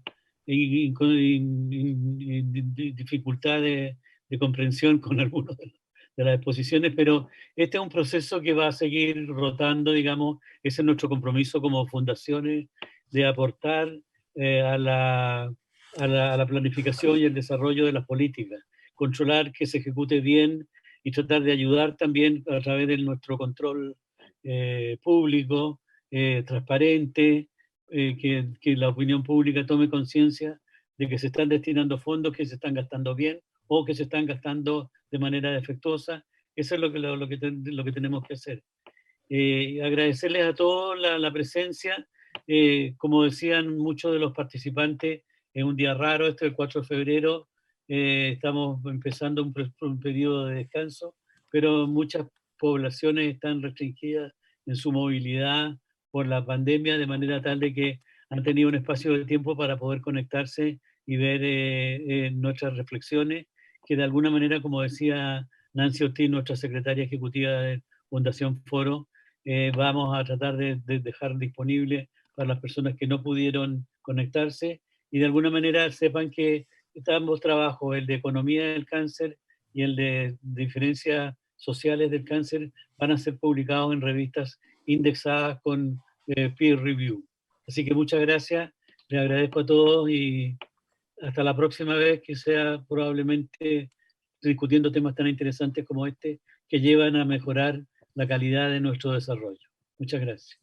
dificultad de comprensión con algunas de las exposiciones, pero este es un proceso que va a seguir rotando, digamos, ese es nuestro compromiso como fundaciones, de aportar a la planificación y el desarrollo de las políticas, controlar que se ejecute bien y tratar de ayudar también a través de nuestro control público, transparente, que la opinión pública tome conciencia de que se están destinando fondos que se están gastando bien o que se están gastando de manera defectuosa. Eso es lo que tenemos que hacer. Agradecerles a todos la presencia. Como decían muchos de los participantes, es un día raro, este el 4 de febrero, estamos empezando un periodo de descanso, pero muchas poblaciones están restringidas en su movilidad por la pandemia, de manera tal de que han tenido un espacio de tiempo para poder conectarse y ver nuestras reflexiones, que de alguna manera, como decía Nancy Ortiz, nuestra secretaria ejecutiva de Fundación Foro, vamos a tratar de dejar disponible para las personas que no pudieron conectarse, y de alguna manera sepan que ambos trabajos, el de economía del cáncer y el de diferencias sociales del cáncer, van a ser publicados en revistas indexadas con peer review. Así que muchas gracias, les agradezco a todos y hasta la próxima vez, que sea probablemente discutiendo temas tan interesantes como este, que llevan a mejorar la calidad de nuestro desarrollo. Muchas gracias.